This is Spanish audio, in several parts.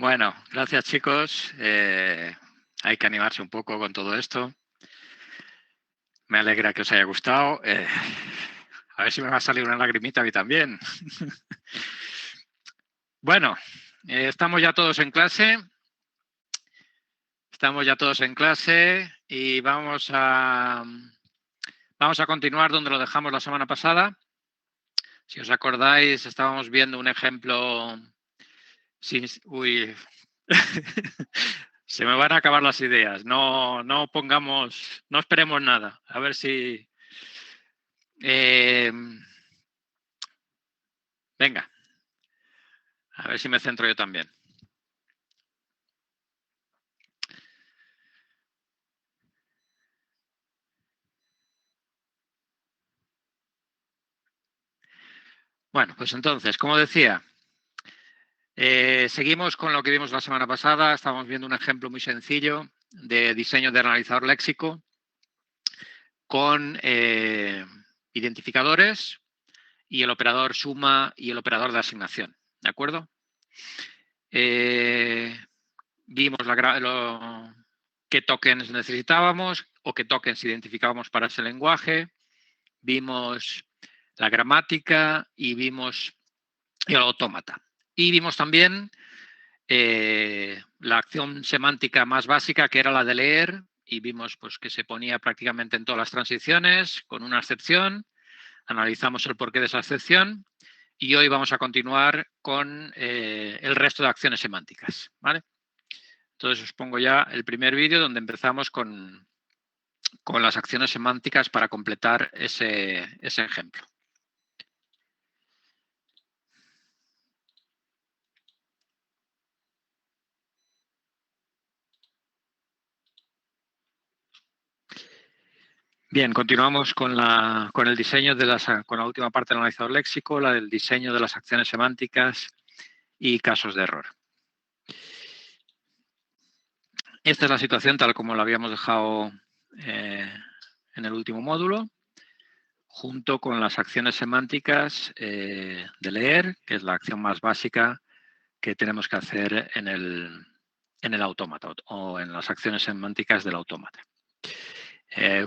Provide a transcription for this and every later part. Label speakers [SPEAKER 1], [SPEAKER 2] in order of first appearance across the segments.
[SPEAKER 1] Bueno, gracias chicos. Hay que animarse un poco con todo esto. Me alegra que os haya gustado. A ver si me va a salir una lagrimita a mí también. Bueno, estamos ya todos en clase. Estamos ya todos en clase y vamos a continuar donde lo dejamos la semana pasada. Si os acordáis, estábamos viendo un ejemplo... Uy, se me van a acabar las ideas. No esperemos nada. A ver si... venga, a ver si me centro yo también. Bueno, pues entonces, como decía, seguimos con lo que vimos la semana pasada. Estamos viendo un ejemplo muy sencillo de diseño de analizador léxico con identificadores y el operador suma y el operador de asignación. ¿De acuerdo? Vimos qué tokens necesitábamos o qué tokens identificábamos para ese lenguaje. Vimos la gramática y vimos el autómata. Y vimos también la acción semántica más básica, que era la de leer, y vimos pues, que se ponía prácticamente en todas las transiciones, con una excepción. Analizamos el porqué de esa excepción y hoy vamos a continuar con el resto de acciones semánticas, ¿vale? Entonces os pongo ya el primer vídeo donde empezamos con las acciones semánticas para completar ese ejemplo. Bien, continuamos con el diseño con la última parte del analizador léxico, la del diseño de las acciones semánticas y casos de error. Esta es la situación tal como la habíamos dejado en el último módulo, junto con las acciones semánticas de leer, que es la acción más básica que tenemos que hacer en el autómata o en las acciones semánticas del autómata.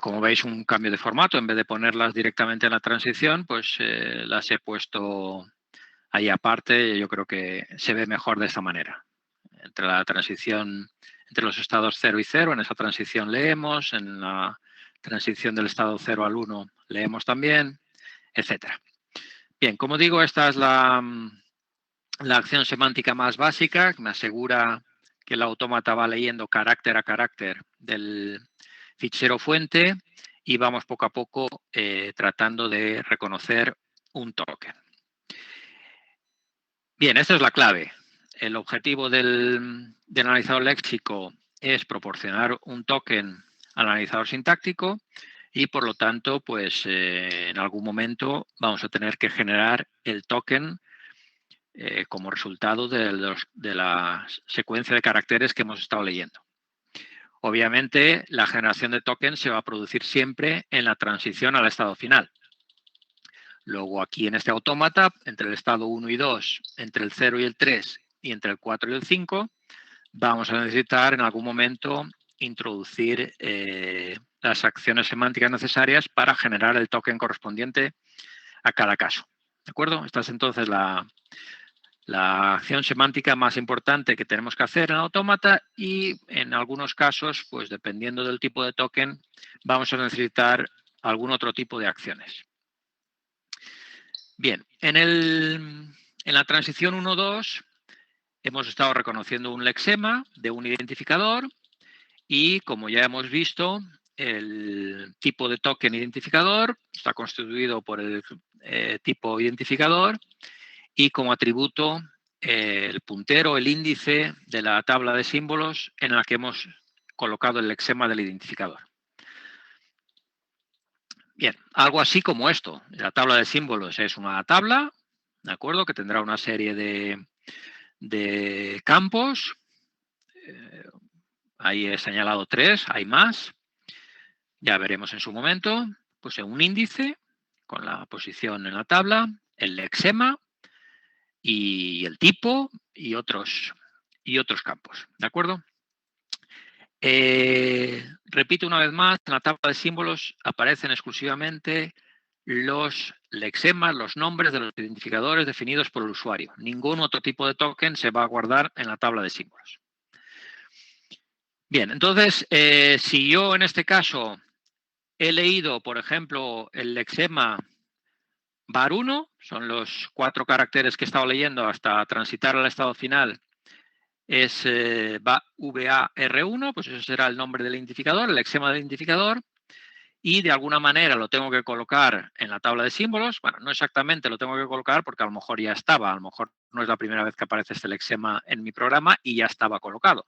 [SPEAKER 1] Como veis, un cambio de formato. En vez de ponerlas directamente en la transición, pues las he puesto ahí aparte. Yo creo que se ve mejor de esta manera. Entre la transición, entre los estados 0 y 0, en esa transición leemos, en la transición del estado 0 al 1 leemos también, etcétera. Bien, como digo, esta es la acción semántica más básica, que me asegura que el autómata va leyendo carácter a carácter del fichero fuente y vamos poco a poco tratando de reconocer un token. Bien, esta es la clave. El objetivo del analizador léxico es proporcionar un token al analizador sintáctico y, por lo tanto, pues en algún momento vamos a tener que generar el token como resultado de la secuencia de caracteres que hemos estado leyendo. Obviamente, la generación de tokens se va a producir siempre en la transición al estado final. Luego, aquí en este autómata, entre el estado 1 y 2, entre el 0 y el 3 y entre el 4 y el 5, vamos a necesitar en algún momento introducir las acciones semánticas necesarias para generar el token correspondiente a cada caso. ¿De acuerdo? Esta es entonces la acción semántica más importante que tenemos que hacer en el autómata y en algunos casos, pues dependiendo del tipo de token, vamos a necesitar algún otro tipo de acciones. Bien, en la transición 1-2 hemos estado reconociendo un lexema de un identificador y, como ya hemos visto, el tipo de token identificador está constituido por el tipo identificador y como atributo el puntero, el índice de la tabla de símbolos en la que hemos colocado el lexema del identificador. Bien, algo así como esto. La tabla de símbolos es una tabla, ¿de acuerdo? Que tendrá una serie de campos. Ahí he señalado 3, hay más. Ya veremos en su momento. Pues en un índice con la posición en la tabla, el lexema y el tipo y otros y otros campos, ¿de acuerdo? Repito una vez más, en la tabla de símbolos aparecen exclusivamente los lexemas, los nombres de los identificadores definidos por el usuario. Ningún otro tipo de token se va a guardar en la tabla de símbolos. Bien, entonces, si yo en este caso he leído, por ejemplo, el lexema var1, son los 4 caracteres que he estado leyendo hasta transitar al estado final, es VAR1, pues ese será el nombre del identificador, el lexema del identificador, y de alguna manera lo tengo que colocar en la tabla de símbolos. Bueno, no exactamente lo tengo que colocar porque a lo mejor ya estaba, a lo mejor no es la primera vez que aparece este lexema en mi programa y ya estaba colocado.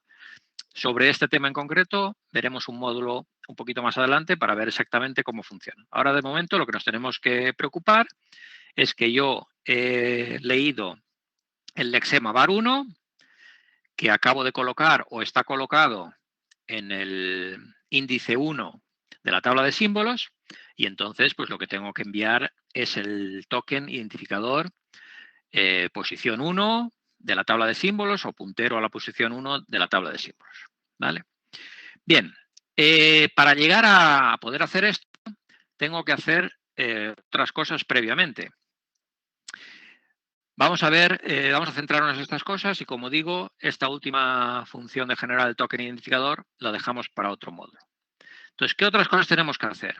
[SPEAKER 1] Sobre este tema en concreto veremos un módulo un poquito más adelante para ver exactamente cómo funciona. Ahora, de momento, lo que nos tenemos que preocupar es que yo he leído el lexema var1, que acabo de colocar o está colocado en el índice 1 de la tabla de símbolos, y entonces pues lo que tengo que enviar es el token identificador posición 1 de la tabla de símbolos o puntero a la posición 1 de la tabla de símbolos. ¿Vale? Bien, para llegar a poder hacer esto, tengo que hacer otras cosas previamente. Vamos a ver, vamos a centrarnos en estas cosas y, como digo, esta última función de generar el token identificador la dejamos para otro módulo. Entonces, ¿qué otras cosas tenemos que hacer?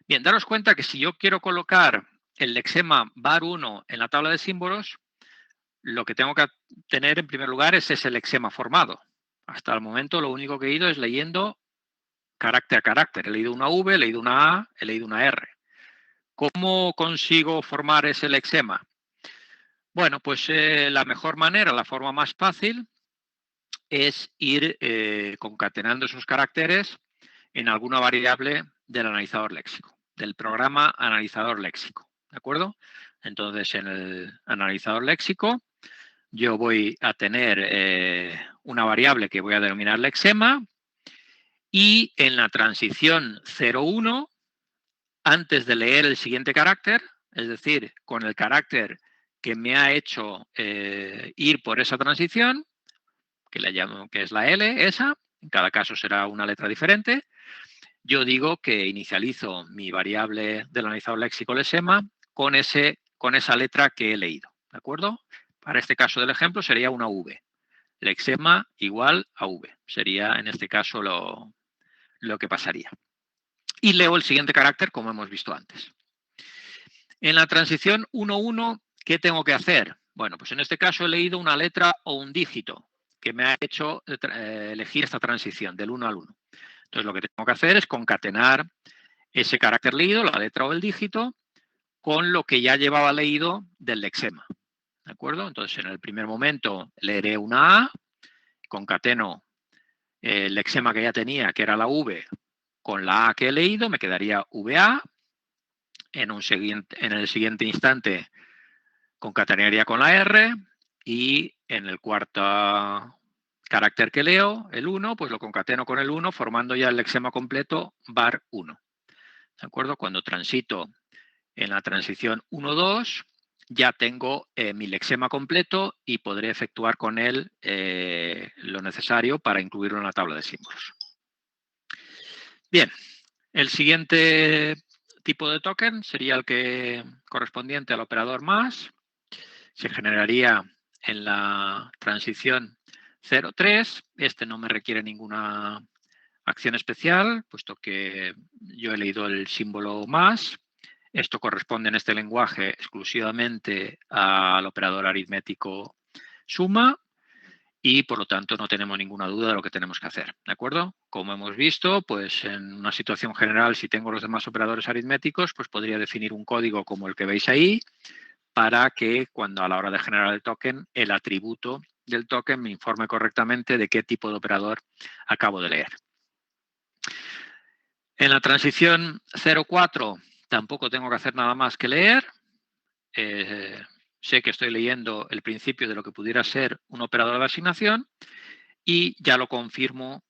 [SPEAKER 1] Bien, daros cuenta que si yo quiero colocar el lexema var1 en la tabla de símbolos, lo que tengo que tener en primer lugar es ese lexema formado. Hasta el momento lo único que he ido es leyendo carácter a carácter. He leído una V, he leído una A, he leído una R. ¿Cómo consigo formar ese lexema? Bueno, pues la mejor manera, la forma más fácil, es ir concatenando esos caracteres en alguna variable del analizador léxico, del programa analizador léxico, ¿de acuerdo? Entonces, en el analizador léxico, yo voy a tener una variable que voy a denominar lexema, y en la transición 0,1, antes de leer el siguiente carácter, es decir, con el carácter que me ha hecho ir por esa transición, que le llamo, que es la L, esa, en cada caso será una letra diferente, yo digo que inicializo mi variable del analizador léxico lexema con esa letra que he leído, ¿de acuerdo? Para este caso del ejemplo sería una V. Lexema igual a V. Sería en este caso lo que pasaría. Y leo el siguiente carácter como hemos visto antes. En la transición 1,1, ¿qué tengo que hacer? Bueno, pues en este caso he leído una letra o un dígito que me ha hecho elegir esta transición del 1 al 1. Entonces lo que tengo que hacer es concatenar ese carácter leído, la letra o el dígito, con lo que ya llevaba leído del lexema. ¿De acuerdo? Entonces en el primer momento leeré una A, concateno el lexema que ya tenía, que era la V, con la A que he leído, me quedaría VA. En el siguiente instante concatenaría con la R, y en el cuarto carácter que leo, el 1, pues lo concateno con el 1, formando ya el lexema completo var1. ¿De acuerdo? Cuando transito en la transición 1,2, ya tengo mi lexema completo y podré efectuar con él lo necesario para incluirlo en la tabla de símbolos. Bien, el siguiente tipo de token sería el que correspondiente al operador más. Se generaría en la transición 0,3. Este no me requiere ninguna acción especial, puesto que yo he leído el símbolo más. Esto corresponde en este lenguaje exclusivamente al operador aritmético suma, y por lo tanto no tenemos ninguna duda de lo que tenemos que hacer, ¿de acuerdo? Como hemos visto, pues en una situación general, si tengo los demás operadores aritméticos, pues podría definir un código como el que veis ahí, para que cuando a la hora de generar el token, el atributo del token me informe correctamente de qué tipo de operador acabo de leer. En la transición 0,4 tampoco tengo que hacer nada más que leer. Sé que estoy leyendo el principio de lo que pudiera ser un operador de asignación, y ya lo confirmo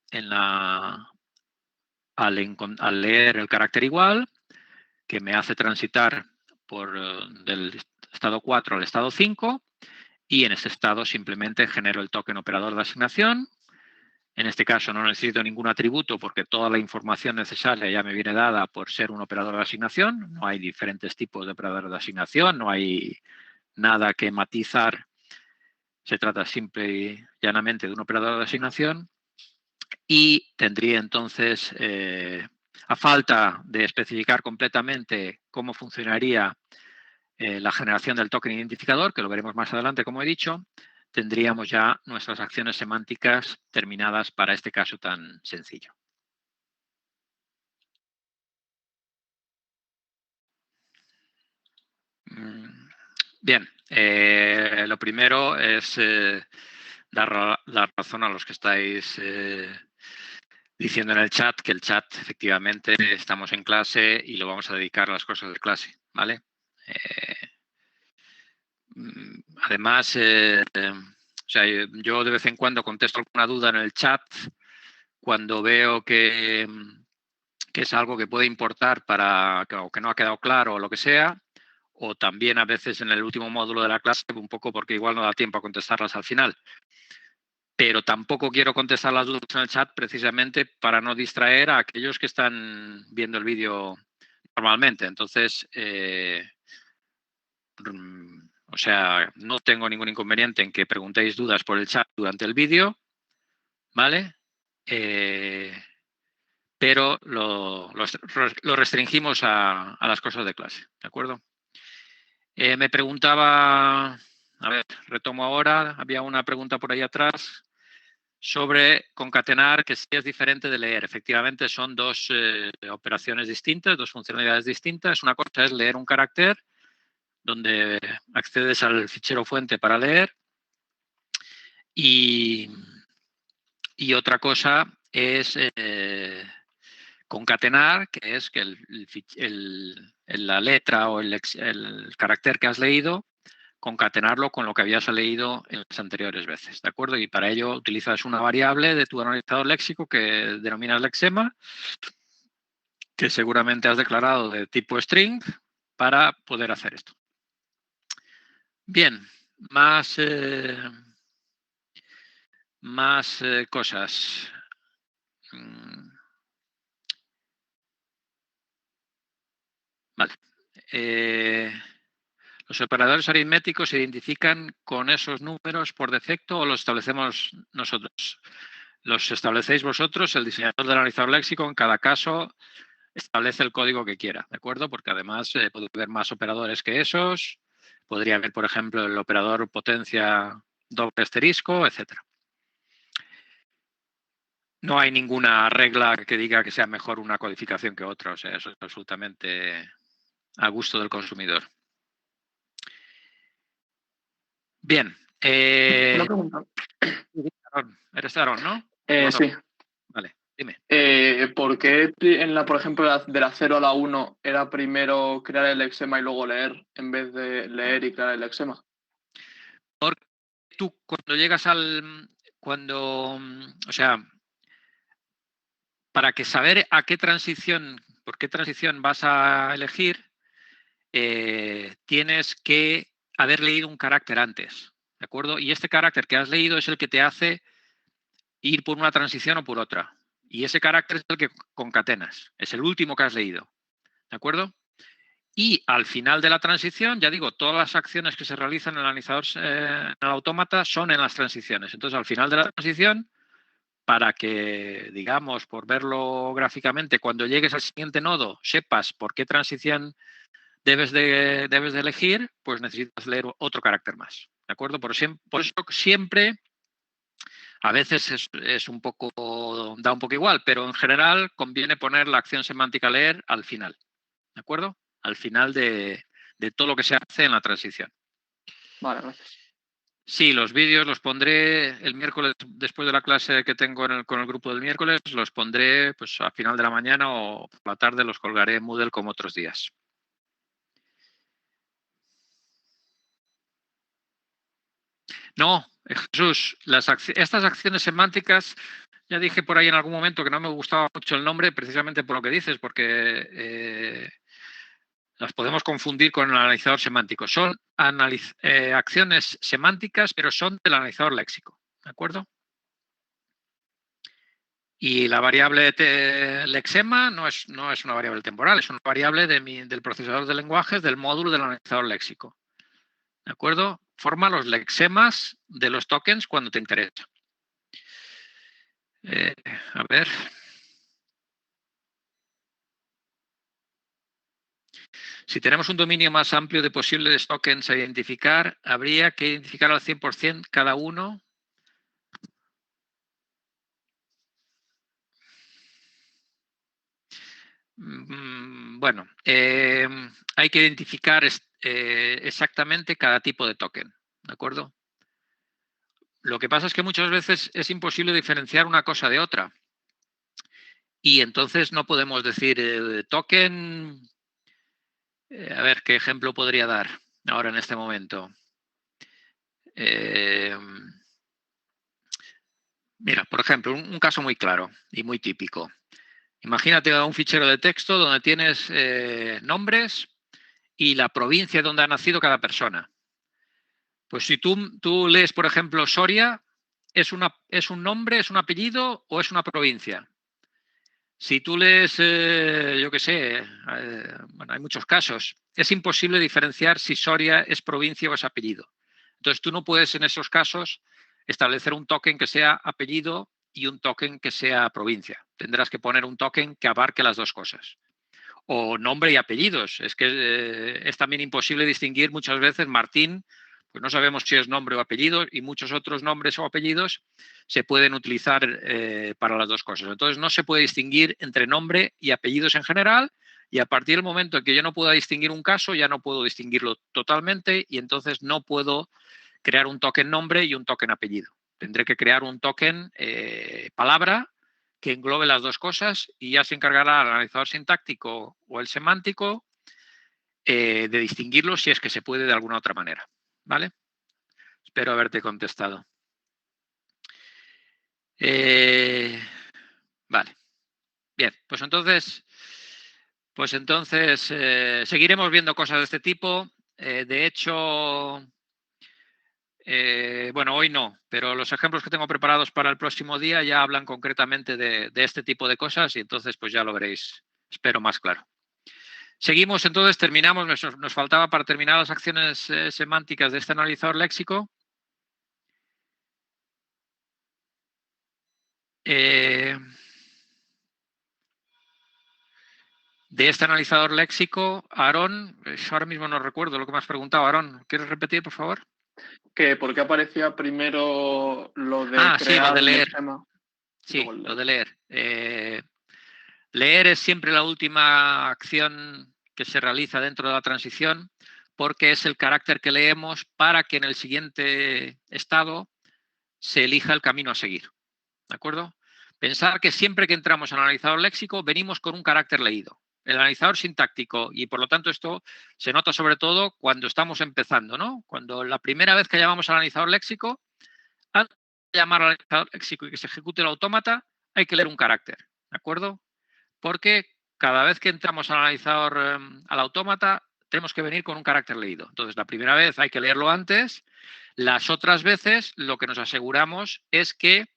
[SPEAKER 1] al leer el carácter igual, que me hace transitar del estado 4 al estado 5, y en ese estado simplemente genero el token operador de asignación. En este caso no necesito ningún atributo porque toda la información necesaria ya me viene dada por ser un operador de asignación. No hay diferentes tipos de operadores de asignación, no hay nada que matizar. Se trata simple y llanamente de un operador de asignación y tendría entonces, a falta de especificar completamente cómo funcionaría la generación del token identificador, que lo veremos más adelante, como he dicho, tendríamos ya nuestras acciones semánticas terminadas para este caso tan sencillo. Bien, lo primero es dar la razón a los que estáis diciendo en el chat que el chat efectivamente estamos en clase y lo vamos a dedicar a las cosas de clase, ¿vale? Además, o sea, yo de vez en cuando contesto alguna duda en el chat cuando veo que es algo que puede importar para o que no ha quedado claro o lo que sea, o también a veces en el último módulo de la clase, un poco porque igual no da tiempo a contestarlas al final. Pero tampoco quiero contestar las dudas en el chat precisamente para no distraer a aquellos que están viendo el vídeo normalmente. Entonces, o sea, no tengo ningún inconveniente en que preguntéis dudas por el chat durante el vídeo, ¿vale? Pero lo restringimos a las cosas de clase, ¿de acuerdo? Me preguntaba, a ver, retomo ahora, había una pregunta por ahí atrás sobre concatenar, que sí es diferente de leer. Efectivamente, son dos operaciones distintas, dos funcionalidades distintas. Una cosa es leer un carácter, donde accedes al fichero fuente para leer, y otra cosa es concatenar, que es que la letra o el carácter que has leído, concatenarlo con lo que habías leído en las anteriores veces, ¿de acuerdo? Y para ello utilizas una variable de tu analizador léxico que denominas lexema, que seguramente has declarado de tipo string para poder hacer esto. Bien, más cosas. Vale. ¿Los operadores aritméticos se identifican con esos números por defecto o los establecemos nosotros? Los establecéis vosotros, el diseñador del analizador léxico, en cada caso establece el código que quiera, ¿de acuerdo? Porque además puede haber más operadores que esos, podría haber, por ejemplo, el operador potencia doble asterisco, etcétera. No hay ninguna regla que diga que sea mejor una codificación que otra, o sea, eso es absolutamente a gusto del consumidor. Bien.
[SPEAKER 2] Una pregunta.
[SPEAKER 1] Eres Aaron, ¿no?
[SPEAKER 2] Sí.
[SPEAKER 1] Vale, dime.
[SPEAKER 2] ¿Por qué, por ejemplo, de la 0 a la 1 era primero crear el lexema y luego leer, en vez de leer y crear el lexema?
[SPEAKER 1] Porque tú cuando llegas o sea, para que saber a qué transición, por qué transición vas a elegir, tienes que haber leído un carácter antes, ¿de acuerdo? Y este carácter que has leído es el que te hace ir por una transición o por otra. Y ese carácter es el que concatenas, es el último que has leído, ¿de acuerdo? Y al final de la transición, ya digo, todas las acciones que se realizan en el analizador en el autómata son en las transiciones. Entonces, al final de la transición, para que, digamos, por verlo gráficamente, cuando llegues al siguiente nodo, sepas por qué transición debes de elegir, pues necesitas leer otro carácter más. ¿De acuerdo? Por eso siempre, a veces es un poco, da un poco igual, pero en general conviene poner la acción semántica leer al final. ¿De acuerdo? Al final de todo lo que se hace en la transición.
[SPEAKER 2] Vale, gracias.
[SPEAKER 1] Sí, los vídeos los pondré el miércoles, después de la clase que tengo con el grupo del miércoles, los pondré pues a final de la mañana o por la tarde, los colgaré en Moodle como otros días. No, Jesús, estas acciones semánticas, ya dije por ahí en algún momento que no me gustaba mucho el nombre precisamente por lo que dices, porque Las podemos confundir con el analizador semántico. Son acciones semánticas, pero son del analizador léxico. ¿De acuerdo? Y la variable lexema no es una variable temporal, es una variable del procesador de lenguajes del módulo del analizador léxico. ¿De acuerdo? Forma los lexemas de los tokens cuando te interesa. A ver. Si tenemos un dominio más amplio de posibles tokens a identificar, habría que identificar al 100% cada uno. Bueno, hay que identificar exactamente cada tipo de token, ¿de acuerdo? Lo que pasa es que muchas veces es imposible diferenciar una cosa de otra. Y entonces no podemos decir token. A ver, ¿qué ejemplo podría dar ahora en este momento? Mira, por ejemplo, un caso muy claro y muy típico. Imagínate un fichero de texto donde tienes nombres y la provincia donde ha nacido cada persona. Pues si tú lees, por ejemplo, Soria, ¿es un nombre, es un apellido o es una provincia? Si tú lees, yo qué sé, bueno, hay muchos casos, es imposible diferenciar si Soria es provincia o es apellido. Entonces tú no puedes en esos casos establecer un token que sea apellido y un token que sea provincia. Tendrás que poner un token que abarque las dos cosas. O nombre y apellidos. Es que es también imposible distinguir muchas veces Martín, pues no sabemos si es nombre o apellido, y muchos otros nombres o apellidos se pueden utilizar para las dos cosas. Entonces no se puede distinguir entre nombre y apellidos en general, y a partir del momento en que yo no pueda distinguir un caso, ya no puedo distinguirlo totalmente, y entonces no puedo crear un token nombre y un token apellido. Tendré que crear un token palabra que englobe las dos cosas y ya se encargará el analizador sintáctico o el semántico de distinguirlos si es que se puede de alguna otra manera. ¿Vale? Espero haberte contestado. Vale. Bien, pues entonces seguiremos viendo cosas de este tipo. De hecho, bueno, hoy no, pero los ejemplos que tengo preparados para el próximo día ya hablan concretamente de este tipo de cosas y entonces pues ya lo veréis, espero más claro. Seguimos, entonces, terminamos, nos faltaba para terminar las acciones semánticas de este analizador léxico. De este analizador léxico, Aarón, ahora mismo no recuerdo lo que me has preguntado, Aarón, ¿quieres repetir, por favor?
[SPEAKER 2] Que ¿por qué aparecía primero lo de
[SPEAKER 1] Sí, lo
[SPEAKER 2] crear
[SPEAKER 1] de
[SPEAKER 2] el
[SPEAKER 1] leer.
[SPEAKER 2] lexema?
[SPEAKER 1] Sí, lo de leer. Leer es siempre la última acción que se realiza dentro de la transición porque es el carácter que leemos para que en el siguiente estado se elija el camino a seguir. ¿De acuerdo? Pensar que siempre que entramos al analizador léxico venimos con un carácter leído. El analizador sintáctico, y por lo tanto esto se nota sobre todo cuando estamos empezando, ¿no? Cuando la primera vez que llamamos al analizador léxico, antes de llamar al analizador léxico y que se ejecute el autómata, hay que leer un carácter, ¿de acuerdo? Porque cada vez que entramos al analizador al autómata, tenemos que venir con un carácter leído. Entonces, la primera vez hay que leerlo antes. Las otras veces, lo que nos aseguramos es que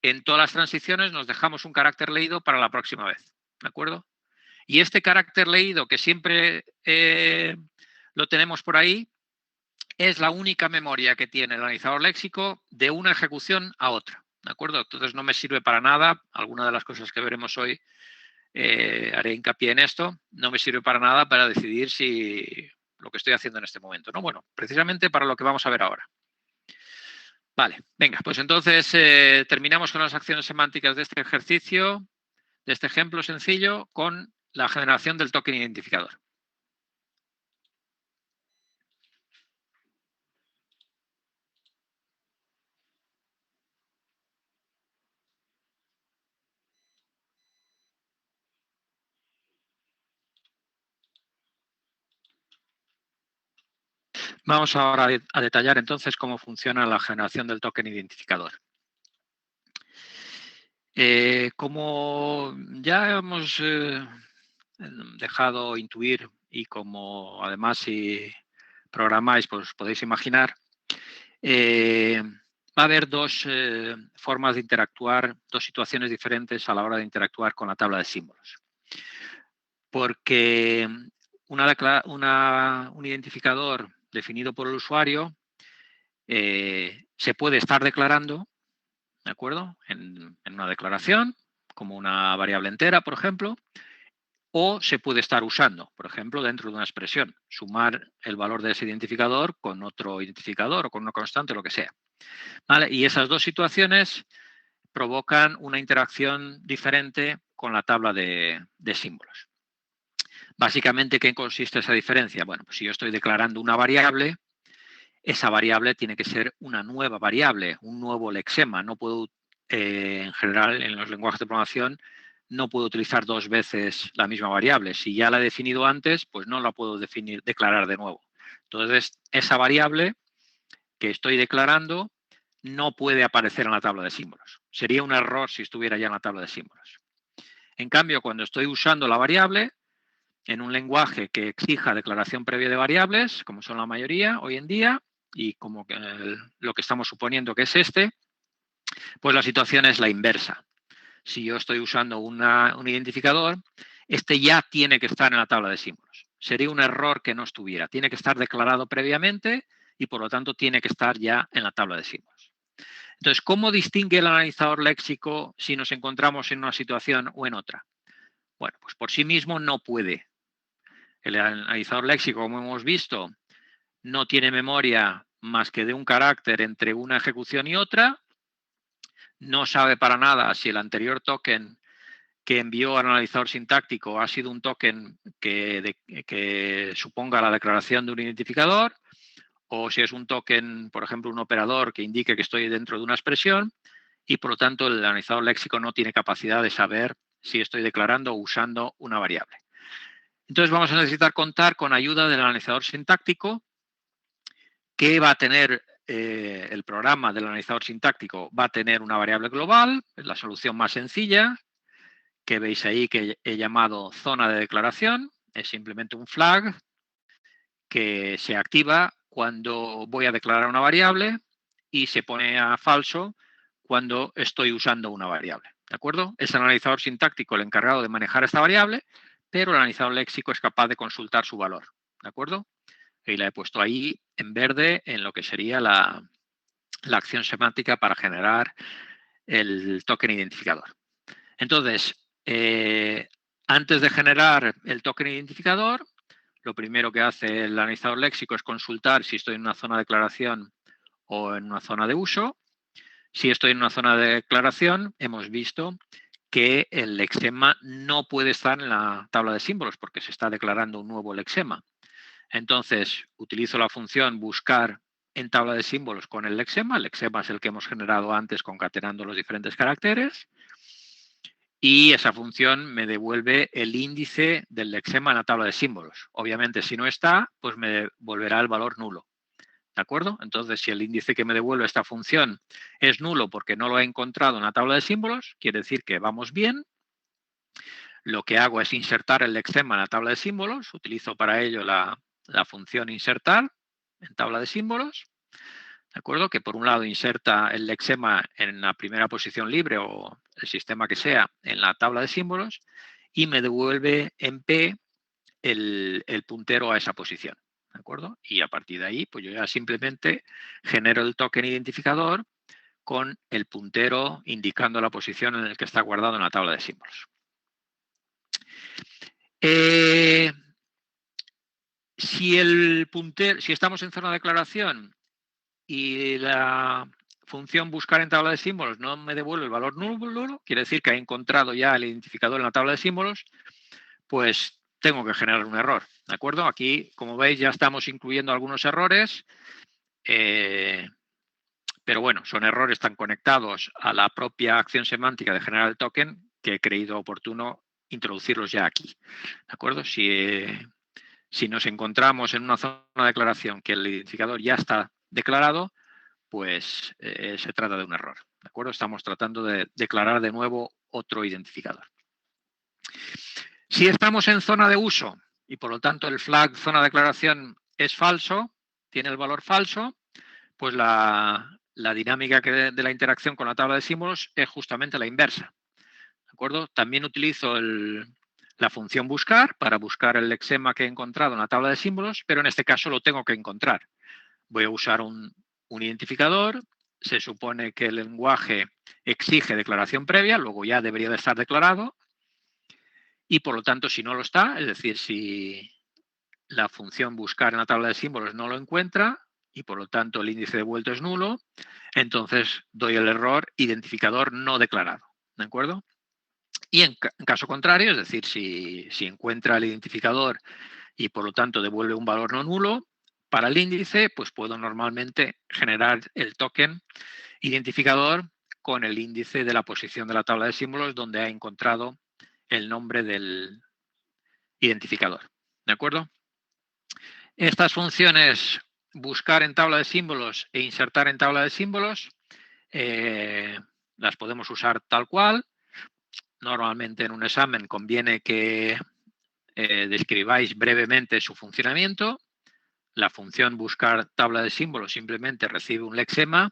[SPEAKER 1] en todas las transiciones nos dejamos un carácter leído para la próxima vez. ¿De acuerdo? Y este carácter leído, que siempre lo tenemos por ahí, es la única memoria que tiene el analizador léxico de una ejecución a otra. ¿De acuerdo? Entonces no me sirve para nada. Alguna de las cosas que veremos hoy haré hincapié en esto. No me sirve para nada para decidir si lo que estoy haciendo en este momento. ¿No? Bueno, precisamente para lo que vamos a ver ahora. Vale, venga, pues entonces terminamos con las acciones semánticas de este ejercicio, de este ejemplo sencillo, con la generación del token identificador. Vamos ahora a detallar entonces cómo funciona la generación del token identificador. Como ya hemos dejado intuir y como además si programáis, pues podéis imaginar, va a haber dos formas de interactuar, dos situaciones diferentes a la hora de interactuar con la tabla de símbolos. Porque un identificador definido por el usuario se puede estar declarando, ¿de acuerdo? En una declaración, como una variable entera, por ejemplo, o se puede estar usando, por ejemplo, dentro de una expresión, sumar el valor de ese identificador con otro identificador o con una constante, lo que sea. ¿Vale? Y esas dos situaciones provocan una interacción diferente con la tabla de símbolos. Básicamente, ¿qué consiste esa diferencia? Bueno, pues si yo estoy declarando una variable, esa variable tiene que ser una nueva variable, un nuevo lexema. No puedo, en general, en los lenguajes de programación, no puedo utilizar dos veces la misma variable. Si ya la he definido antes, pues no la puedo declarar de nuevo. Entonces, esa variable que estoy declarando no puede aparecer en la tabla de símbolos. Sería un error si estuviera ya en la tabla de símbolos. En cambio, cuando estoy usando la variable en un lenguaje que exija declaración previa de variables, como son la mayoría hoy en día, y como lo que estamos suponiendo que es este, pues la situación es la inversa. Si yo estoy usando un identificador, este ya tiene que estar en la tabla de símbolos. Sería un error que no estuviera. Tiene que estar declarado previamente y por lo tanto tiene que estar ya en la tabla de símbolos. Entonces, ¿cómo distingue el analizador léxico si nos encontramos en una situación o en otra? Bueno, pues por sí mismo no puede. El analizador léxico, como hemos visto, no tiene memoria más que de un carácter entre una ejecución y otra. No sabe para nada si el anterior token que envió al analizador sintáctico ha sido un token que suponga la declaración de un identificador, o si es un token, por ejemplo, un operador que indique que estoy dentro de una expresión, y por lo tanto el analizador léxico no tiene capacidad de saber si estoy declarando o usando una variable. Entonces vamos a necesitar contar con ayuda del analizador sintáctico, que va a tener el programa del analizador sintáctico, va a tener una variable global, es la solución más sencilla, que veis ahí que he llamado zona de declaración. Es simplemente un flag que se activa cuando voy a declarar una variable y se pone a falso cuando estoy usando una variable. ¿De acuerdo? Es el analizador sintáctico el encargado de manejar esta variable, pero el analizador léxico es capaz de consultar su valor. ¿De acuerdo? Y la he puesto ahí en verde en lo que sería la acción semántica para generar el token identificador. Entonces, antes de generar el token identificador, lo primero que hace el analizador léxico es consultar si estoy en una zona de declaración o en una zona de uso. Si estoy en una zona de declaración, hemos visto que el lexema no puede estar en la tabla de símbolos porque se está declarando un nuevo lexema. Entonces, utilizo la función buscar en tabla de símbolos con el lexema. El lexema es el que hemos generado antes concatenando los diferentes caracteres. Y esa función me devuelve el índice del lexema en la tabla de símbolos. Obviamente, si no está, pues me devolverá el valor nulo. ¿De acuerdo? Entonces, si el índice que me devuelve esta función es nulo porque no lo he encontrado en la tabla de símbolos, quiere decir que vamos bien. Lo que hago es insertar el lexema en la tabla de símbolos. Utilizo para ello la función insertar en tabla de símbolos. ¿De acuerdo? Que por un lado inserta el lexema en la primera posición libre o el sistema que sea en la tabla de símbolos y me devuelve en P el puntero a esa posición. ¿De acuerdo? Y a partir de ahí, pues yo ya simplemente genero el token identificador con el puntero indicando la posición en la que está guardado en la tabla de símbolos. Si estamos en zona de declaración y la función buscar en tabla de símbolos no me devuelve el valor nulo, quiere decir que he encontrado ya el identificador en la tabla de símbolos, pues tengo que generar un error. ¿De acuerdo? Aquí, como veis, ya estamos incluyendo algunos errores, pero bueno, son errores tan conectados a la propia acción semántica de generar el token que he creído oportuno introducirlos ya aquí. ¿De acuerdo? Si nos encontramos en una zona de declaración que el identificador ya está declarado, pues se trata de un error. ¿De acuerdo? Estamos tratando de declarar de nuevo otro identificador. Si estamos en zona de uso, y por lo tanto el flag zona de declaración es falso, tiene el valor falso, pues la dinámica de la interacción con la tabla de símbolos es justamente la inversa. ¿De acuerdo? También utilizo la función buscar para buscar el lexema que he encontrado en la tabla de símbolos, pero en este caso lo tengo que encontrar. Voy a usar un identificador, se supone que el lenguaje exige declaración previa, luego ya debería de estar declarado, y por lo tanto si no lo está, es decir, si la función buscar en la tabla de símbolos no lo encuentra y por lo tanto el índice devuelto es nulo, entonces doy el error identificador no declarado. ¿De acuerdo? Y en caso contrario, es decir, si encuentra el identificador y por lo tanto devuelve un valor no nulo, para el índice, pues puedo normalmente generar el token identificador con el índice de la posición de la tabla de símbolos donde ha encontrado el nombre del identificador. ¿De acuerdo? Estas funciones buscar en tabla de símbolos e insertar en tabla de símbolos las podemos usar tal cual. Normalmente en un examen conviene que describáis brevemente su funcionamiento. La función buscar tabla de símbolos simplemente recibe un lexema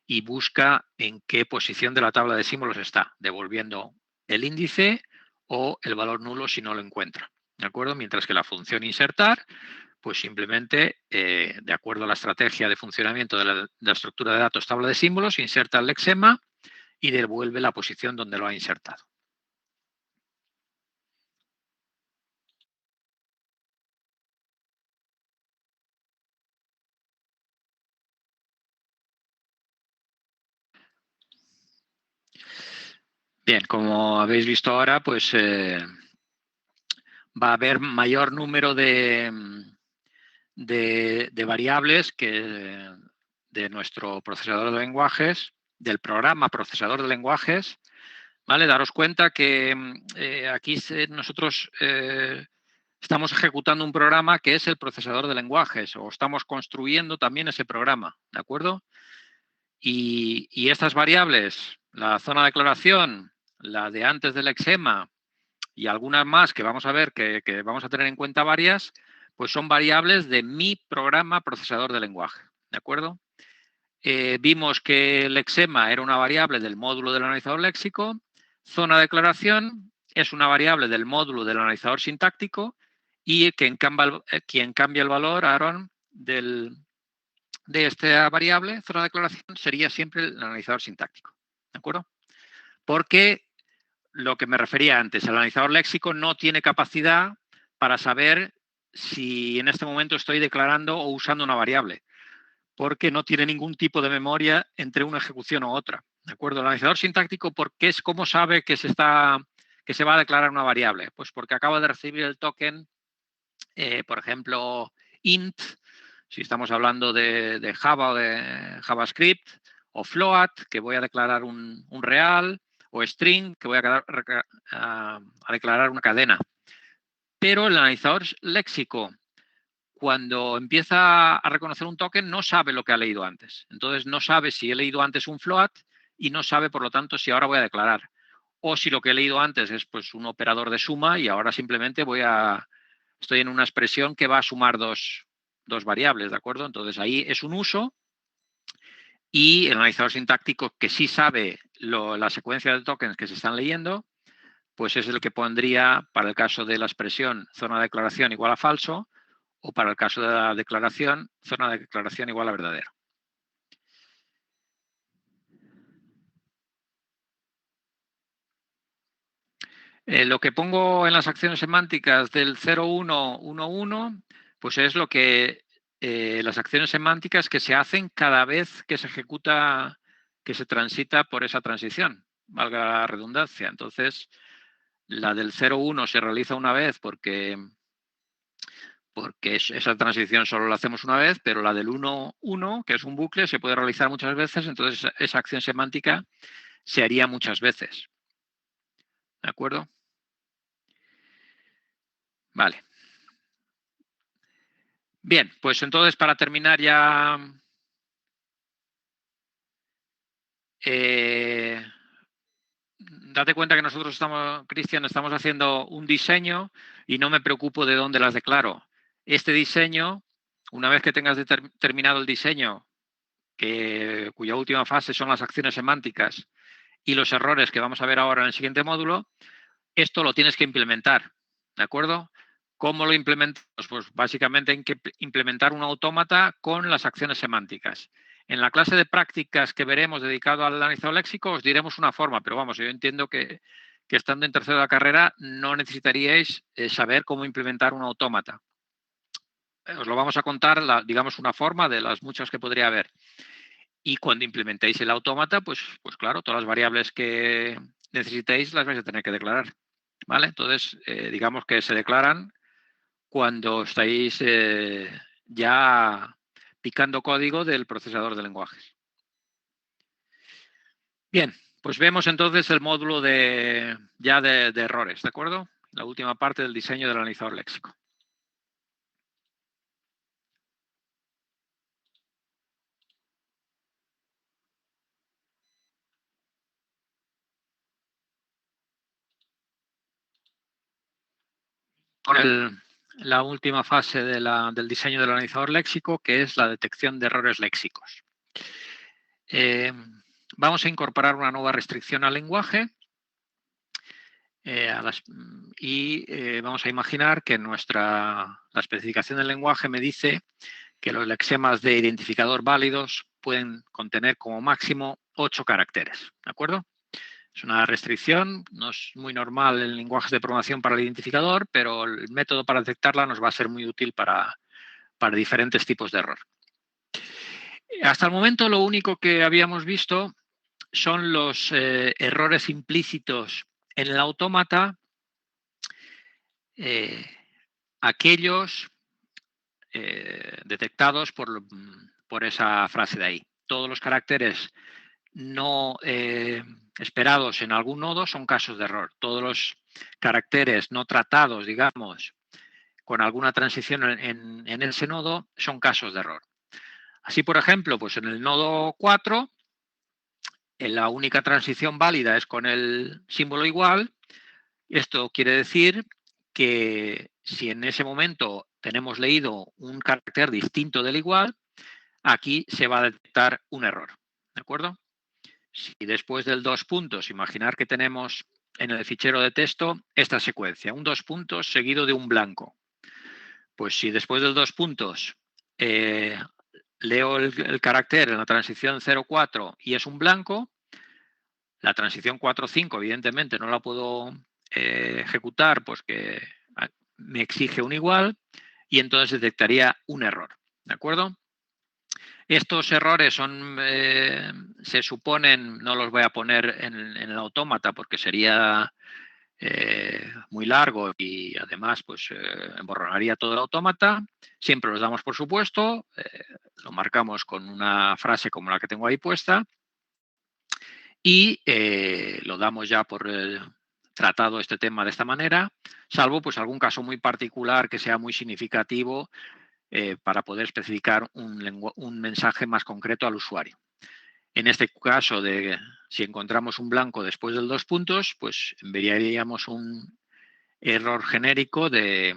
[SPEAKER 1] y busca en qué posición de la tabla de símbolos está, devolviendo el índice o el valor nulo si no lo encuentra. ¿De acuerdo? Mientras que la función insertar, pues simplemente, de acuerdo a la estrategia de funcionamiento de la estructura de datos tabla de símbolos, inserta el lexema y devuelve la posición donde lo ha insertado. Bien, como habéis visto ahora, pues va a haber mayor número de variables que de nuestro procesador de lenguajes, del programa procesador de lenguajes. ¿Vale? Daros cuenta que aquí nosotros estamos ejecutando un programa que es el procesador de lenguajes o estamos construyendo también ese programa, ¿de acuerdo? Y estas variables, la zona de declaración, la de antes del lexema y algunas más que vamos a ver que vamos a tener en cuenta varias, pues son variables de mi programa procesador de lenguaje, ¿de acuerdo? Vimos que el lexema era una variable del módulo del analizador léxico, zona de declaración es una variable del módulo del analizador sintáctico y quien cambia el valor, Aaron, de esta variable, zona de declaración, sería siempre el analizador sintáctico. ¿De acuerdo? Porque lo que me refería antes, el analizador léxico no tiene capacidad para saber si en este momento estoy declarando o usando una variable, porque no tiene ningún tipo de memoria entre una ejecución u otra. ¿De acuerdo? El analizador sintáctico, ¿cómo sabe que se va a declarar una variable? Pues porque acaba de recibir el token, por ejemplo, int, si estamos hablando de Java o de JavaScript, o float, que voy a declarar un real, o string, que voy a declarar una cadena. Pero el analizador léxico, cuando empieza a reconocer un token, no sabe lo que ha leído antes. Entonces, no sabe si he leído antes un float y no sabe, por lo tanto, si ahora voy a declarar. O si lo que he leído antes es pues, un operador de suma y ahora simplemente estoy en una expresión que va a sumar dos variables, ¿de acuerdo? Entonces, ahí es un uso y el analizador sintáctico que sí sabe la secuencia de tokens que se están leyendo, pues es el que pondría, para el caso de la expresión zona de declaración igual a falso, o para el caso de la declaración, zona de declaración igual a verdadero. Lo que pongo en las acciones semánticas del 0111, pues es lo que las acciones semánticas que se hacen cada vez que se ejecuta, que se transita por esa transición, valga la redundancia. Entonces, la del 01 se realiza una vez porque esa transición solo la hacemos una vez, pero la del 1.1, que es un bucle, se puede realizar muchas veces, entonces esa acción semántica se haría muchas veces. ¿De acuerdo? Vale. Bien, pues entonces para terminar ya date cuenta que nosotros Cristian, estamos haciendo un diseño y no me preocupo de dónde las declaro. Este diseño, una vez que tengas terminado el diseño, cuya última fase son las acciones semánticas y los errores que vamos a ver ahora en el siguiente módulo, esto lo tienes que implementar, ¿de acuerdo? ¿Cómo lo implementamos? Pues básicamente hay que implementar un autómata con las acciones semánticas. En la clase de prácticas que veremos dedicado al analizador léxico os diremos una forma, pero vamos, yo entiendo que estando en tercero de carrera no necesitaríais saber cómo implementar un autómata. Os lo vamos a contar, digamos, una forma de las muchas que podría haber. Y cuando implementéis el autómata, pues claro, todas las variables que necesitéis las vais a tener que declarar. ¿Vale? Entonces, digamos que se declaran cuando estáis ya picando código del procesador de lenguajes. Bien, pues vemos entonces el módulo de errores, ¿de acuerdo? La última parte del diseño del analizador léxico. La última fase del diseño del analizador léxico, que es la detección de errores léxicos. Vamos a incorporar una nueva restricción al lenguaje vamos a imaginar que la especificación del lenguaje me dice que los lexemas de identificador válidos pueden contener como máximo 8 caracteres, ¿de acuerdo? Es una restricción, no es muy normal en lenguajes de programación para el identificador, pero el método para detectarla nos va a ser muy útil para diferentes tipos de error. Hasta el momento lo único que habíamos visto son los errores implícitos en el autómata, aquellos detectados por esa frase de ahí. Todos los caracteres no esperados en algún nodo son casos de error. Todos los caracteres no tratados, digamos, con alguna transición en ese nodo son casos de error. Así, por ejemplo, pues en el nodo 4, la única transición válida es con el símbolo igual. Esto quiere decir que si en ese momento tenemos leído un carácter distinto del igual, aquí se va a detectar un error, ¿de acuerdo? Si después del 2 puntos, imaginar que tenemos en el fichero de texto esta secuencia, un 2 puntos seguido de un blanco. Pues si después del 2 puntos leo el carácter en la transición 0,4 y es un blanco, la transición 4,5 evidentemente no la puedo ejecutar, pues que me exige un igual y entonces detectaría un error, ¿de acuerdo? Estos errores se suponen, no los voy a poner en el autómata porque sería muy largo y además pues emborronaría todo el autómata. Siempre los damos por supuesto, lo marcamos con una frase como la que tengo ahí puesta y lo damos ya por tratado este tema de esta manera, salvo pues algún caso muy particular que sea muy significativo para poder especificar un mensaje más concreto al usuario. En este caso, si encontramos un blanco después del 2 puntos, pues enviaríamos un error genérico de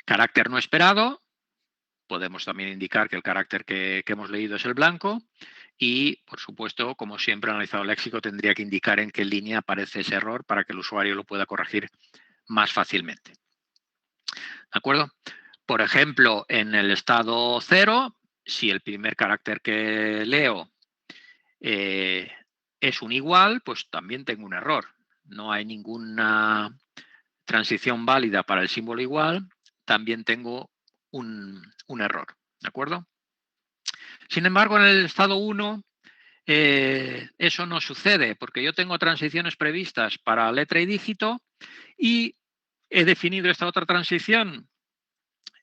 [SPEAKER 1] carácter no esperado. Podemos también indicar que el carácter que hemos leído es el blanco y, por supuesto, como siempre, el analizador léxico tendría que indicar en qué línea aparece ese error para que el usuario lo pueda corregir más fácilmente. ¿De acuerdo? Por ejemplo, en el estado 0, si el primer carácter que leo es un igual, pues también tengo un error. No hay ninguna transición válida para el símbolo igual, también tengo un error. ¿De acuerdo? Sin embargo, en el estado 1, eso no sucede porque yo tengo transiciones previstas para letra y dígito y he definido esta otra transición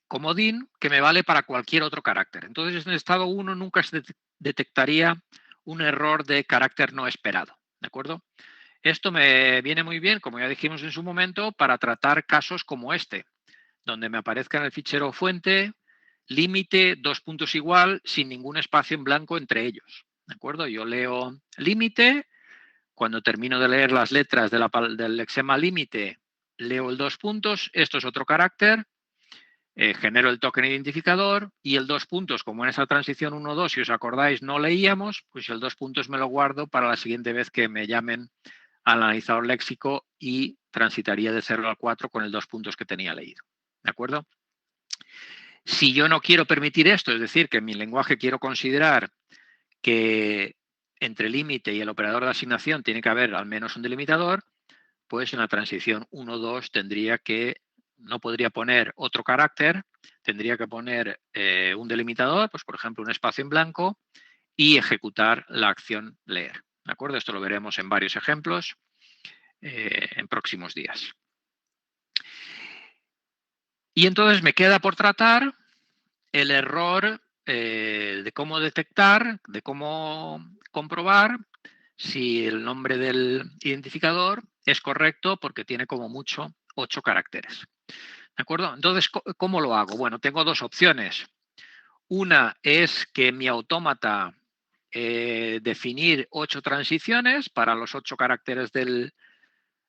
[SPEAKER 1] comodín que me vale para cualquier otro carácter. Entonces, en el estado 1 nunca se detectaría un error de carácter no esperado. ¿De acuerdo? Esto me viene muy bien, como ya dijimos en su momento, para tratar casos como este, donde me aparezca en el fichero fuente, límite, 2 puntos igual, sin ningún espacio en blanco entre ellos. ¿De acuerdo? Yo leo límite, Cuando termino de leer las letras del lexema límite, leo el 2 puntos, esto es otro carácter, genero el token identificador y el 2 puntos, como en esa transición 1-2, si os acordáis, no leíamos, pues el 2 puntos me lo guardo para la siguiente vez que me llamen al analizador léxico y transitaría de 0 al 4 con el 2 puntos que tenía leído. ¿De acuerdo? Si yo no quiero permitir esto, es decir, que en mi lenguaje quiero considerar que entre el límite y el operador de asignación tiene que haber al menos un delimitador, pues en la transición 1-2 tendría que, no podría poner otro carácter, tendría que poner un delimitador, pues por ejemplo un espacio en blanco, y ejecutar la acción leer. ¿De acuerdo? Esto lo veremos en varios ejemplos en próximos días. Y entonces me queda por tratar el error de cómo detectar, de cómo comprobar si el nombre del identificador es correcto porque tiene como mucho 8 caracteres. ¿De acuerdo? Entonces, ¿cómo lo hago? Bueno, tengo dos opciones. Una es que mi autómata definir 8 transiciones para los 8 caracteres del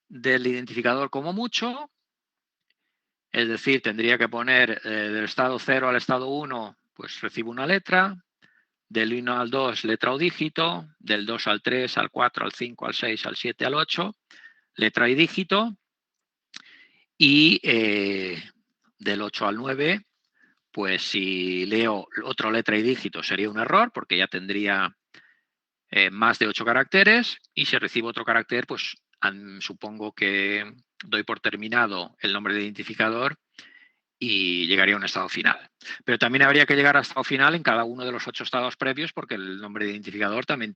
[SPEAKER 1] identificador como mucho. Es decir, tendría que poner del estado 0 al estado 1, pues recibo una letra, del 1 al 2, letra o dígito, del 2 al 3, al 4, al 5, al 6, al 7, al 8, letra y dígito, y del 8 al 9, pues si leo otra letra y dígito sería un error, porque ya tendría más de 8 caracteres, y si recibo otro carácter, pues supongo que doy por terminado el nombre de identificador y llegaría a un estado final. Pero también habría que llegar a estado final en cada uno de los 8 estados previos, porque el nombre de identificador también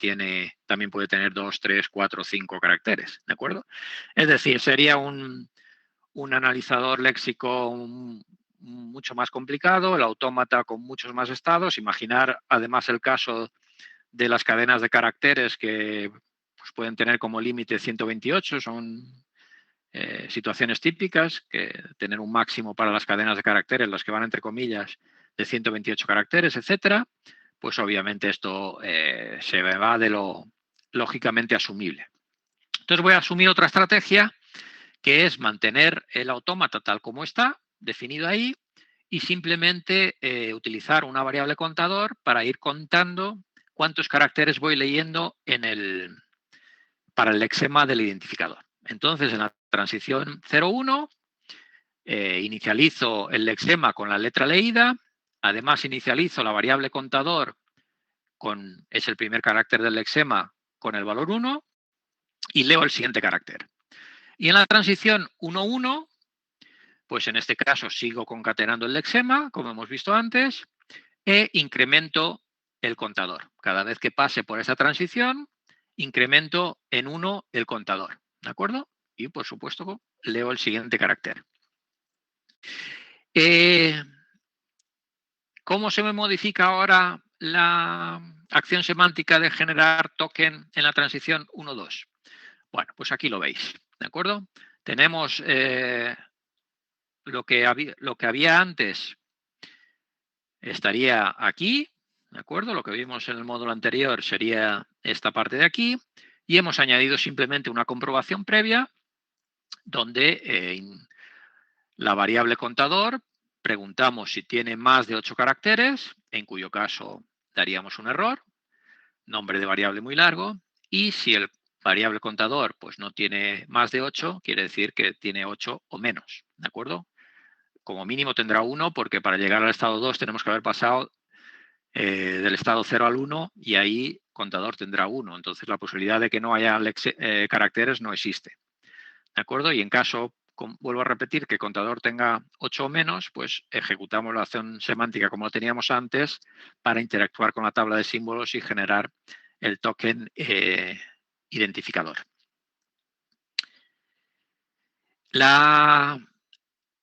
[SPEAKER 1] puede tener 2, 3, 4, 5 caracteres, ¿de acuerdo? Es decir, sería un analizador léxico mucho más complicado, el autómata con muchos más estados. Imaginar además el caso de las cadenas de caracteres que pues, pueden tener como límite 128, son situaciones típicas, que tener un máximo para las cadenas de caracteres, las que van entre comillas, de 128 caracteres, etcétera, pues obviamente esto se va de lo lógicamente asumible. Entonces voy a asumir otra estrategia, que es mantener el autómata tal como está, definido ahí, y simplemente utilizar una variable contador para ir contando cuántos caracteres voy leyendo para el lexema del identificador. Entonces, en la transición 0-1, inicializo el lexema con la letra leída, además inicializo la variable contador, es el primer carácter del lexema, con el valor 1, y leo el siguiente carácter. Y en la transición 1-1, pues en este caso sigo concatenando el lexema, como hemos visto antes, e incremento el contador. Cada vez que pase por esa transición, incremento en 1 el contador, ¿de acuerdo? Y, por supuesto, leo el siguiente carácter. ¿Cómo se me modifica ahora la acción semántica de generar token en la transición 1-2? Bueno, pues aquí lo veis, ¿de acuerdo? Tenemos lo que había antes, estaría aquí, ¿de acuerdo? Lo que vimos en el módulo anterior sería esta parte de aquí, y hemos añadido simplemente una comprobación previa donde la variable contador preguntamos si tiene más de 8 caracteres, en cuyo caso daríamos un error, nombre de variable muy largo, y si el variable contador pues no tiene más de 8, quiere decir que tiene 8 o menos, ¿de acuerdo? Como mínimo tendrá 1, porque para llegar al estado 2 tenemos que haber pasado del estado 0 al 1, y ahí contador tendrá 1. Entonces la posibilidad de que no haya caracteres no existe. ¿De acuerdo? Y en caso, vuelvo a repetir, que contador tenga 8 o menos, pues ejecutamos la acción semántica como lo teníamos antes para interactuar con la tabla de símbolos y generar el token identificador. La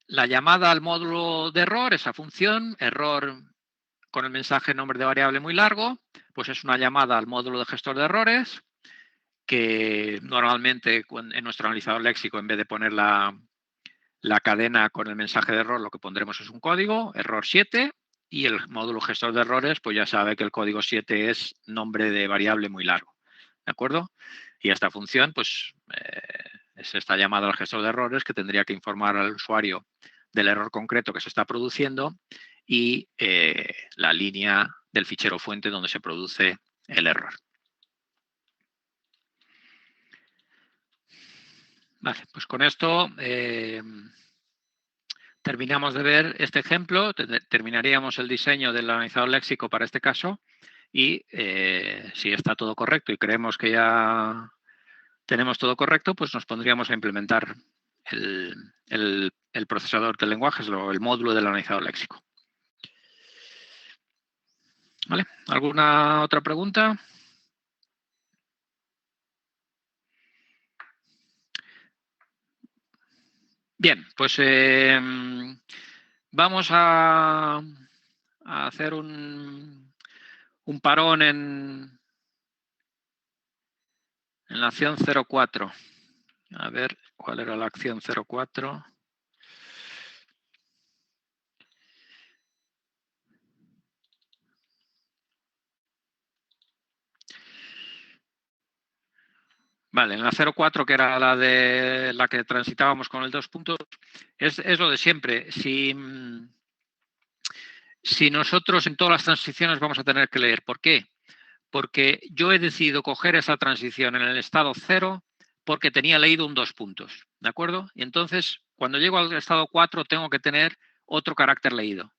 [SPEAKER 1] llamada al módulo de error, esa función, error con el mensaje nombre de variable muy largo, pues es una llamada al módulo de gestor de errores, que normalmente en nuestro analizador léxico, en vez de poner la cadena con el mensaje de error, lo que pondremos es un código, error 7, y el módulo gestor de errores, pues ya sabe que el código 7 es nombre de variable muy largo, ¿de acuerdo? Y esta función, pues, es esta llamada al gestor de errores que tendría que informar al usuario del error concreto que se está produciendo y la línea del fichero fuente donde se produce el error. Vale, pues con esto terminamos de ver este ejemplo, terminaríamos el diseño del analizador léxico para este caso y si está todo correcto y creemos que ya tenemos todo correcto, pues nos pondríamos a implementar el procesador de lenguajes o el módulo del analizador léxico. ¿Vale? ¿Alguna otra pregunta? Bien, pues vamos a hacer un parón en la acción 04. A ver, ¿cuál era la acción 04? Vale, en la 04, que era la de la que transitábamos con el 2 puntos, es lo de siempre. Si nosotros en todas las transiciones vamos a tener que leer. ¿Por qué? Porque yo he decidido coger esa transición en el estado 0 porque tenía leído un 2 puntos. ¿De acuerdo? Y entonces, cuando llego al estado 4, tengo que tener otro carácter leído.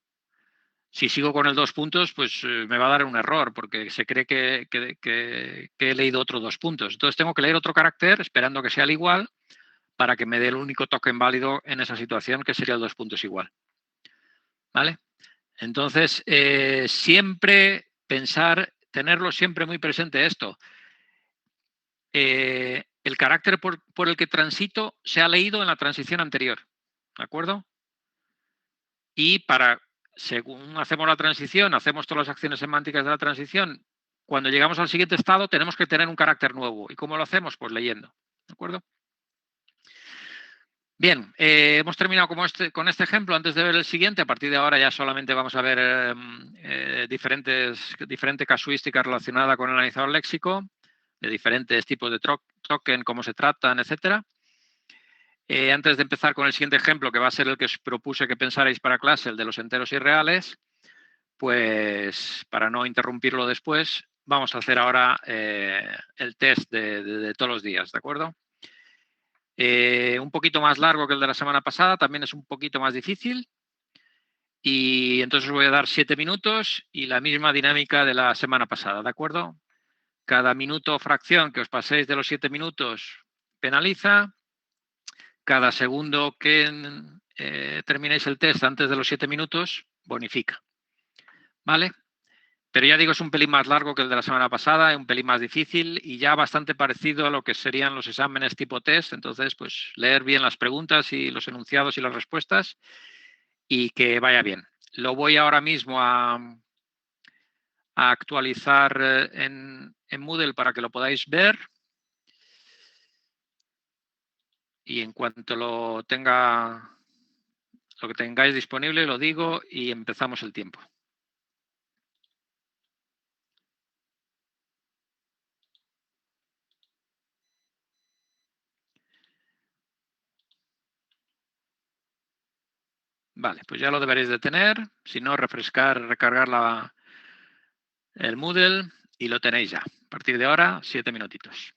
[SPEAKER 1] Si sigo con el 2 puntos, pues me va a dar un error porque se cree que he leído otro 2 puntos. Entonces tengo que leer otro carácter esperando que sea el igual para que me dé el único token válido en esa situación, que sería el 2 puntos igual. ¿Vale? Entonces, siempre pensar, tenerlo siempre muy presente esto. El carácter por el que transito se ha leído en la transición anterior. ¿De acuerdo? Y según hacemos la transición, hacemos todas las acciones semánticas de la transición, cuando llegamos al siguiente estado tenemos que tener un carácter nuevo. ¿Y cómo lo hacemos? Pues leyendo. ¿De acuerdo? Bien, hemos terminado con este ejemplo. Antes de ver el siguiente, a partir de ahora ya solamente vamos a ver diferente casuística relacionada con el analizador léxico, de diferentes tipos de token, cómo se tratan, etcétera. Antes de empezar con el siguiente ejemplo, que va a ser el que os propuse que pensarais para clase, el de los enteros irreales, pues para no interrumpirlo después, vamos a hacer ahora el test de todos los días, ¿de acuerdo? Un poquito más largo que el de la semana pasada, también es un poquito más difícil. Y entonces os voy a dar 7 minutos y la misma dinámica de la semana pasada, ¿de acuerdo? Cada minuto o fracción que os paséis de los 7 minutos penaliza. Cada segundo que terminéis el test antes de los 7 minutos bonifica. ¿Vale? Pero ya digo, es un pelín más largo que el de la semana pasada, un pelín más difícil y ya bastante parecido a lo que serían los exámenes tipo test. Entonces, pues leer bien las preguntas y los enunciados y las respuestas y que vaya bien. Lo voy ahora mismo a actualizar en Moodle para que lo podáis ver. Y en cuanto lo que tengáis disponible, lo digo y empezamos el tiempo. Vale, pues ya lo deberéis de tener. Si no, refrescar, recargar el Moodle y lo tenéis ya. A partir de ahora, 7 minutitos.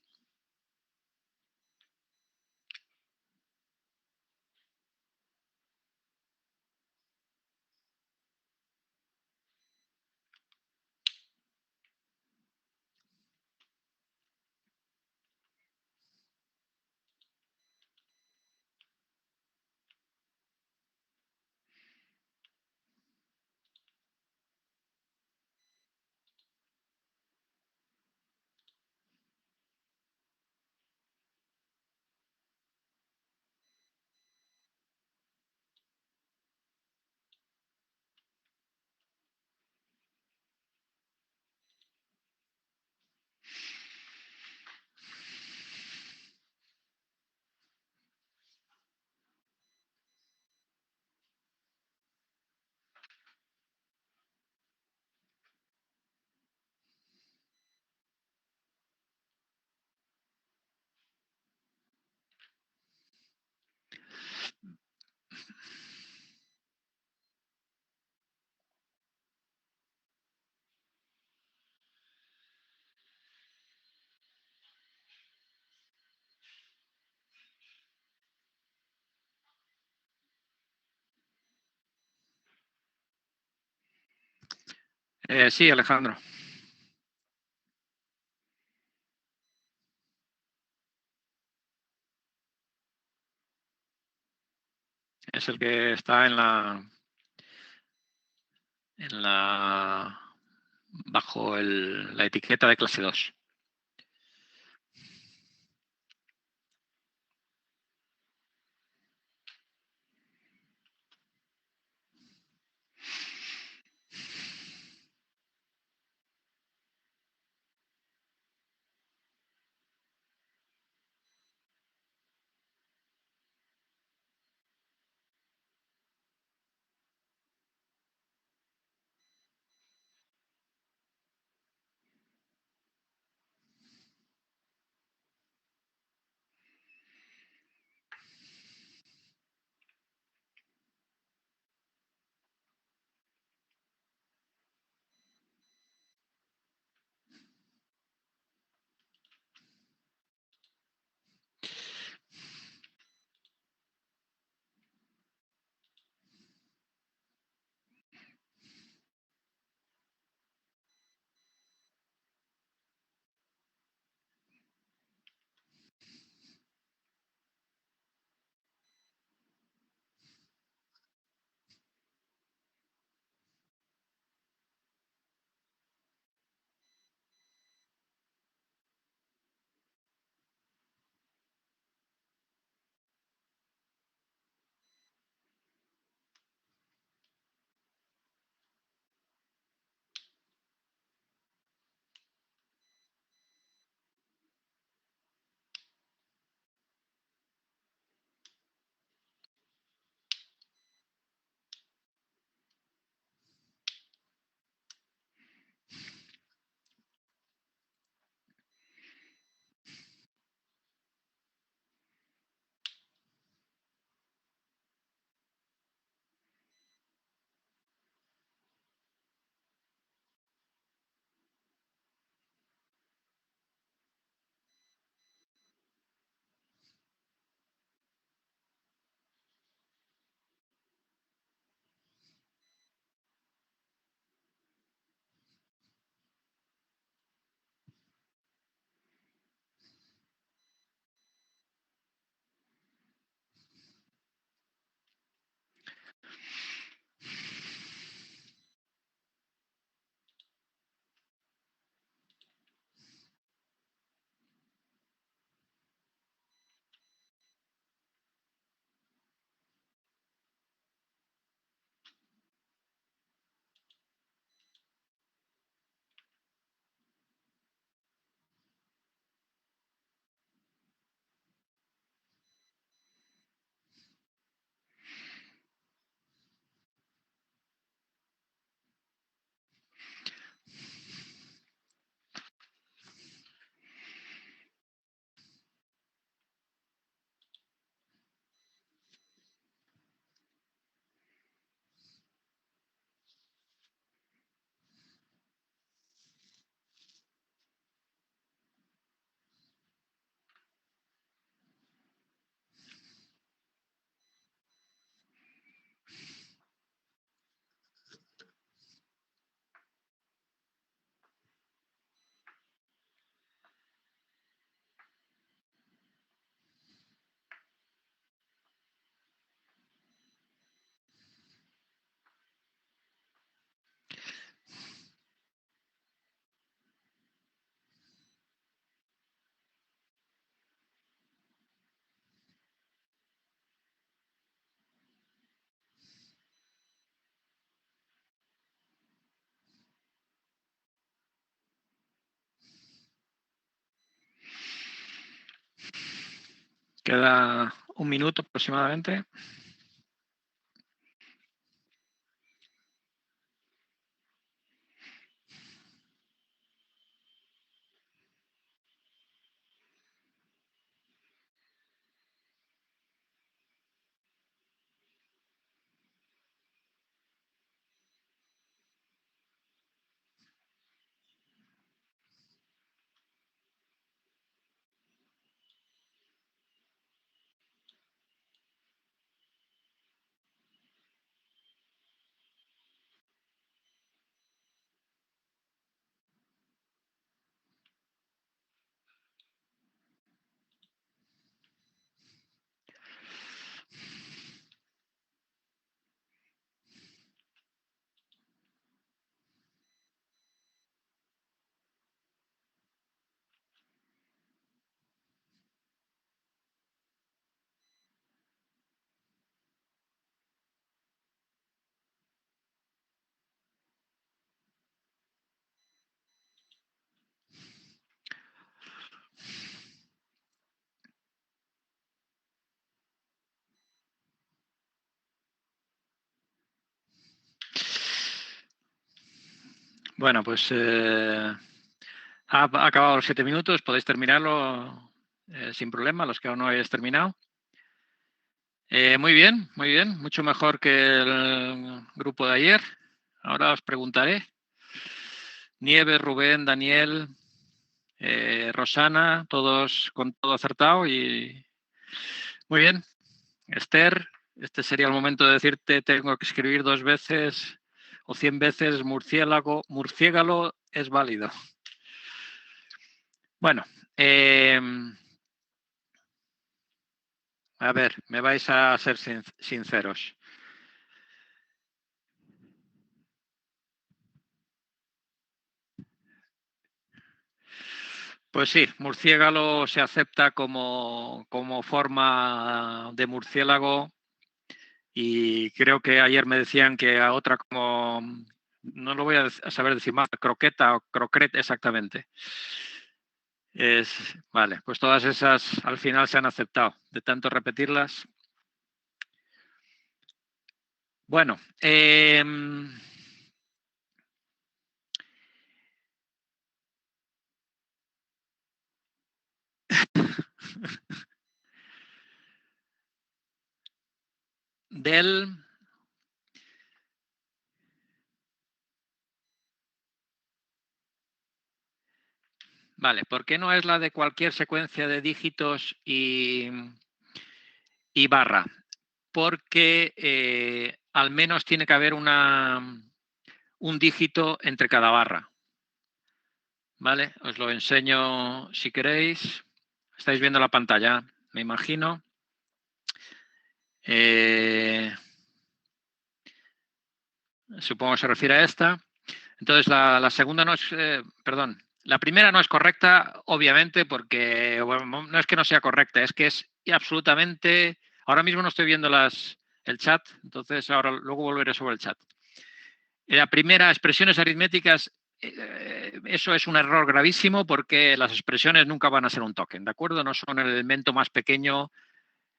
[SPEAKER 1] Sí, Alejandro. Es el que está bajo la etiqueta de clase 2. Queda un minuto aproximadamente. Bueno, pues ha acabado los 7 minutos. Podéis terminarlo sin problema, los que aún no hayáis terminado. Muy bien, muy bien. Mucho mejor que el grupo de ayer. Ahora os preguntaré. Nieves, Rubén, Daniel, Rosana, todos con todo acertado y muy bien. Esther, este sería el momento de decirte, tengo que escribir 2 veces o 100 veces murciélago es válido. Bueno, a ver, me vais a ser sinceros. Pues sí, murciélago se acepta como forma de murciélago y creo que ayer me decían que a otra como, no lo voy a saber decir más, croqueta o crocret exactamente. Vale, pues todas esas al final se han aceptado, de tanto repetirlas. Bueno, del... Vale, ¿por qué no es la de cualquier secuencia de dígitos y barra? Porque al menos tiene que haber un dígito entre cada barra. ¿Vale? Os lo enseño si queréis. Estáis viendo la pantalla, me imagino. Supongo que se refiere a esta. Entonces, la segunda no es... perdón. La primera no es correcta, obviamente, porque bueno, no es que no sea correcta, es que es absolutamente... Ahora mismo no estoy viendo el chat, entonces ahora luego volveré sobre el chat. La primera, expresiones aritméticas, eso es un error gravísimo porque las expresiones nunca van a ser un token, ¿de acuerdo? No son el elemento más pequeño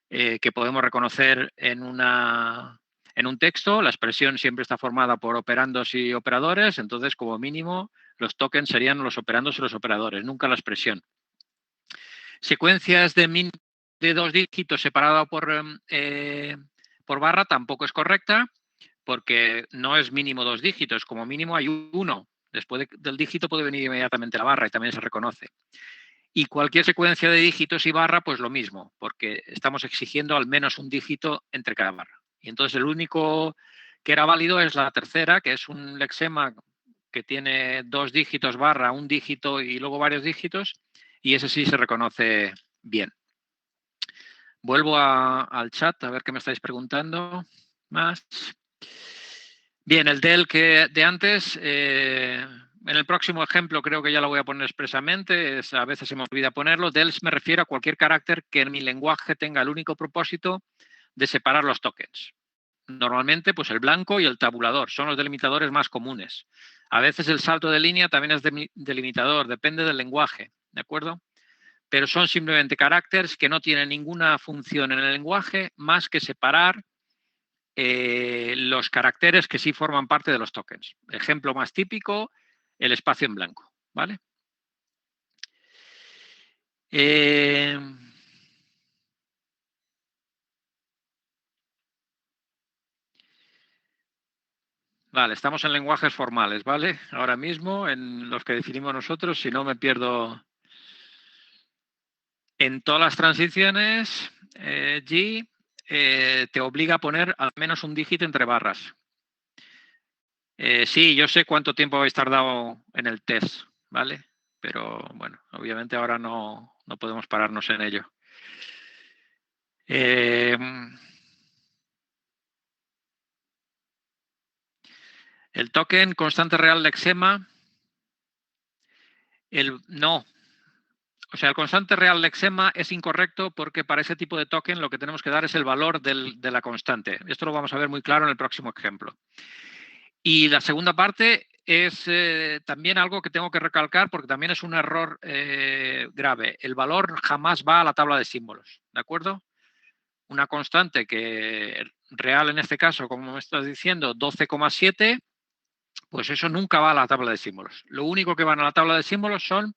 [SPEAKER 1] que podemos reconocer en un texto. La expresión siempre está formada por operandos y operadores, entonces como mínimo los tokens serían los operandos y los operadores, nunca la expresión. Secuencias de 2 dígitos separado por barra tampoco es correcta, porque no es mínimo 2 dígitos, como mínimo hay 1. Después del dígito puede venir inmediatamente la barra y también se reconoce. Y cualquier secuencia de dígitos y barra, pues lo mismo, porque estamos exigiendo al menos un dígito entre cada barra. Y entonces el único que era válido es la tercera, que es un lexema que tiene 2 dígitos barra, 1 dígito y luego varios dígitos, y ese sí se reconoce bien. Vuelvo al chat a ver qué me estáis preguntando más. Bien, el del que de antes, en el próximo ejemplo creo que ya lo voy a poner expresamente, a veces se me olvida ponerlo. Del me refiero a cualquier carácter que en mi lenguaje tenga el único propósito de separar los tokens. Normalmente, pues el blanco y el tabulador son los delimitadores más comunes. A veces el salto de línea también es delimitador, depende del lenguaje, ¿de acuerdo? Pero son simplemente caracteres que no tienen ninguna función en el lenguaje más que separar los caracteres que sí forman parte de los tokens. Ejemplo más típico, el espacio en blanco, ¿vale? Vale, estamos en lenguajes formales, ¿vale? Ahora mismo, en los que definimos nosotros, si no me pierdo. En todas las transiciones, G te obliga a poner al menos un dígito entre barras. Sí, yo sé cuánto tiempo habéis tardado en el test, ¿vale? Pero bueno, obviamente ahora no podemos pararnos en ello. El token constante real lexema, no. O sea, el constante real lexema es incorrecto porque para ese tipo de token lo que tenemos que dar es el valor de la constante. Esto lo vamos a ver muy claro en el próximo ejemplo. Y la segunda parte es también algo que tengo que recalcar porque también es un error grave. El valor jamás va a la tabla de símbolos, ¿de acuerdo? Una constante que real en este caso, como me estás diciendo, 12,7, pues eso nunca va a la tabla de símbolos. Lo único que van a la tabla de símbolos son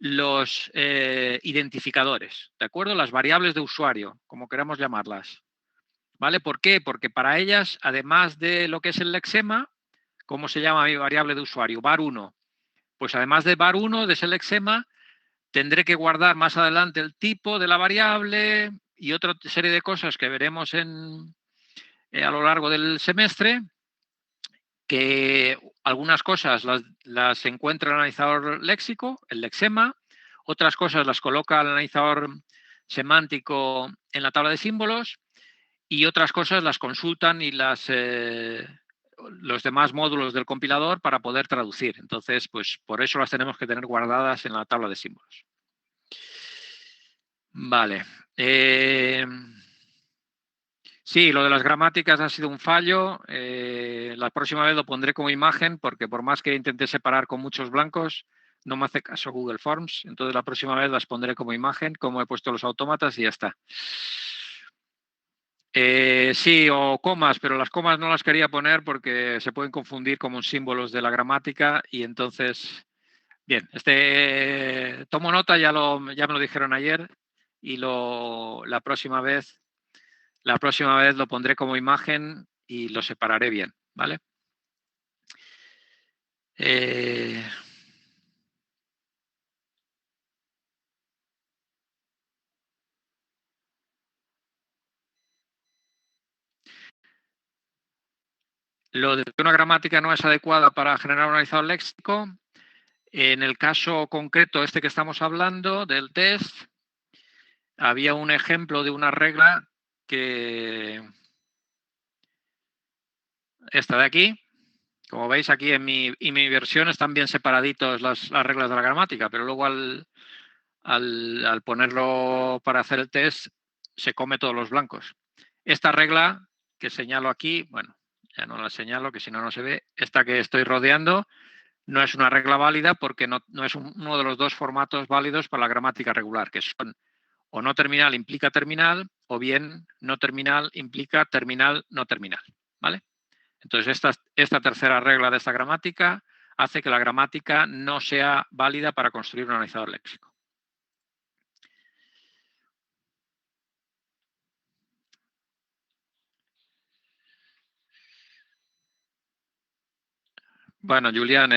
[SPEAKER 1] los identificadores, ¿de acuerdo? Las variables de usuario, como queramos llamarlas. ¿Vale? ¿Por qué? Porque para ellas, además de lo que es el lexema, ¿cómo se llama mi variable de usuario? var1. Pues además de var1, de ese lexema, tendré que guardar más adelante el tipo de la variable y otra serie de cosas que veremos a lo largo del semestre, que algunas cosas las encuentra el analizador léxico, el lexema, otras cosas las coloca el analizador semántico en la tabla de símbolos y otras cosas las consultan y los demás módulos del compilador para poder traducir. Entonces, pues por eso las tenemos que tener guardadas en la tabla de símbolos. Vale. Sí, lo de las gramáticas ha sido un fallo. La próxima vez lo pondré como imagen porque por más que intenté separar con muchos blancos, no me hace caso Google Forms. Entonces la próxima vez las pondré como imagen, como he puesto los autómatas y ya está. Sí, o comas, pero las comas no las quería poner porque se pueden confundir como símbolos de la gramática y entonces, bien, tomo nota, ya me lo dijeron ayer y la próxima vez lo pondré como imagen y lo separaré bien, ¿vale? Lo de que una gramática no es adecuada para generar un analizador léxico, en el caso concreto este que estamos hablando, del test, había un ejemplo de una regla que... Esta de aquí, como veis aquí en mi versión están bien separaditos las reglas de la gramática, pero luego al ponerlo para hacer el test se come todos los blancos. Esta regla que señalo aquí, bueno, ya no la señalo que si no, no se ve, esta que estoy rodeando no es una regla válida porque no es uno de los dos formatos válidos para la gramática regular, que son o no terminal implica terminal o bien no terminal implica terminal no terminal, ¿vale? Entonces, esta tercera regla de esta gramática hace que la gramática no sea válida para construir un analizador léxico. Bueno, Julián,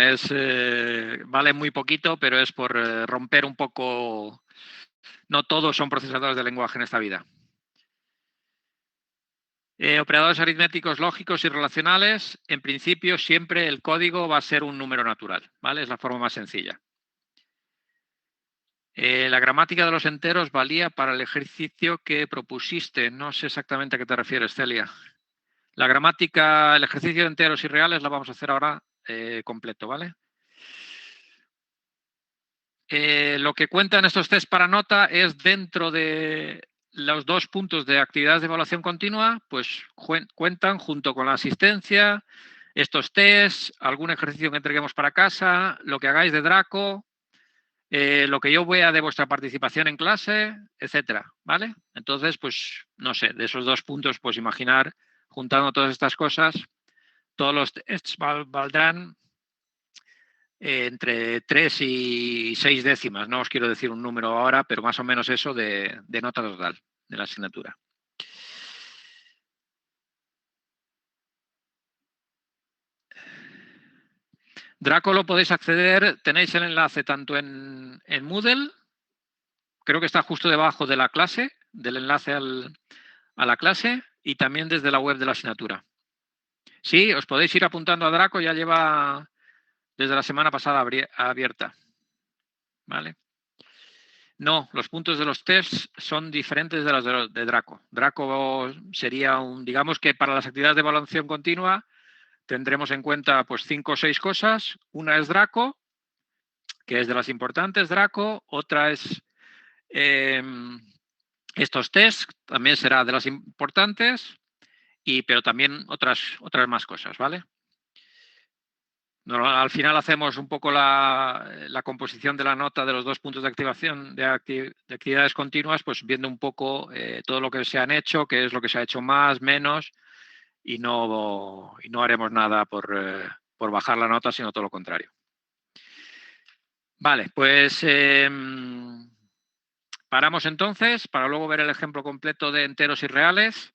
[SPEAKER 1] vale muy poquito, pero es por romper un poco... No todos son procesadores de lenguaje en esta vida. Operadores aritméticos lógicos y relacionales, en principio siempre el código va a ser un número natural, ¿vale? Es la forma más sencilla. La gramática de los enteros valía para el ejercicio que propusiste. No sé exactamente a qué te refieres, Celia. La gramática, el ejercicio de enteros y reales la vamos a hacer ahora completo, ¿vale? Lo que cuentan estos test para nota es dentro de los 2 puntos de actividades de evaluación continua, pues cuentan junto con la asistencia, estos tests, algún ejercicio que entreguemos para casa, lo que hagáis de Draco, lo que yo vea de vuestra participación en clase, etcétera, ¿vale? Entonces, pues, no sé, de esos 2 puntos, pues imaginar, juntando todas estas cosas, todos los tests valdrán entre 3 y 6 décimas. No os quiero decir un número ahora, pero más o menos eso de nota total de la asignatura. Draco lo podéis acceder, tenéis el enlace tanto en Moodle, creo que está justo debajo de la clase, del enlace a la clase, y también desde la web de la asignatura. Sí, os podéis ir apuntando a Draco, ya lleva desde la semana pasada abierta. ¿Vale? No, los puntos de los tests son diferentes de los de Draco. Draco sería digamos que para las actividades de evaluación continua tendremos en cuenta pues 5 o 6 cosas. Una es Draco, que es de las importantes, Draco. Otra es estos tests, también será de las importantes, pero también otras más cosas, ¿vale? Al final hacemos un poco la composición de la nota de los 2 puntos de activación de actividades continuas, pues viendo un poco todo lo que se han hecho, qué es lo que se ha hecho más, menos, y no haremos nada por por bajar la nota, sino todo lo contrario. Vale, pues paramos entonces para luego ver el ejemplo completo de enteros y reales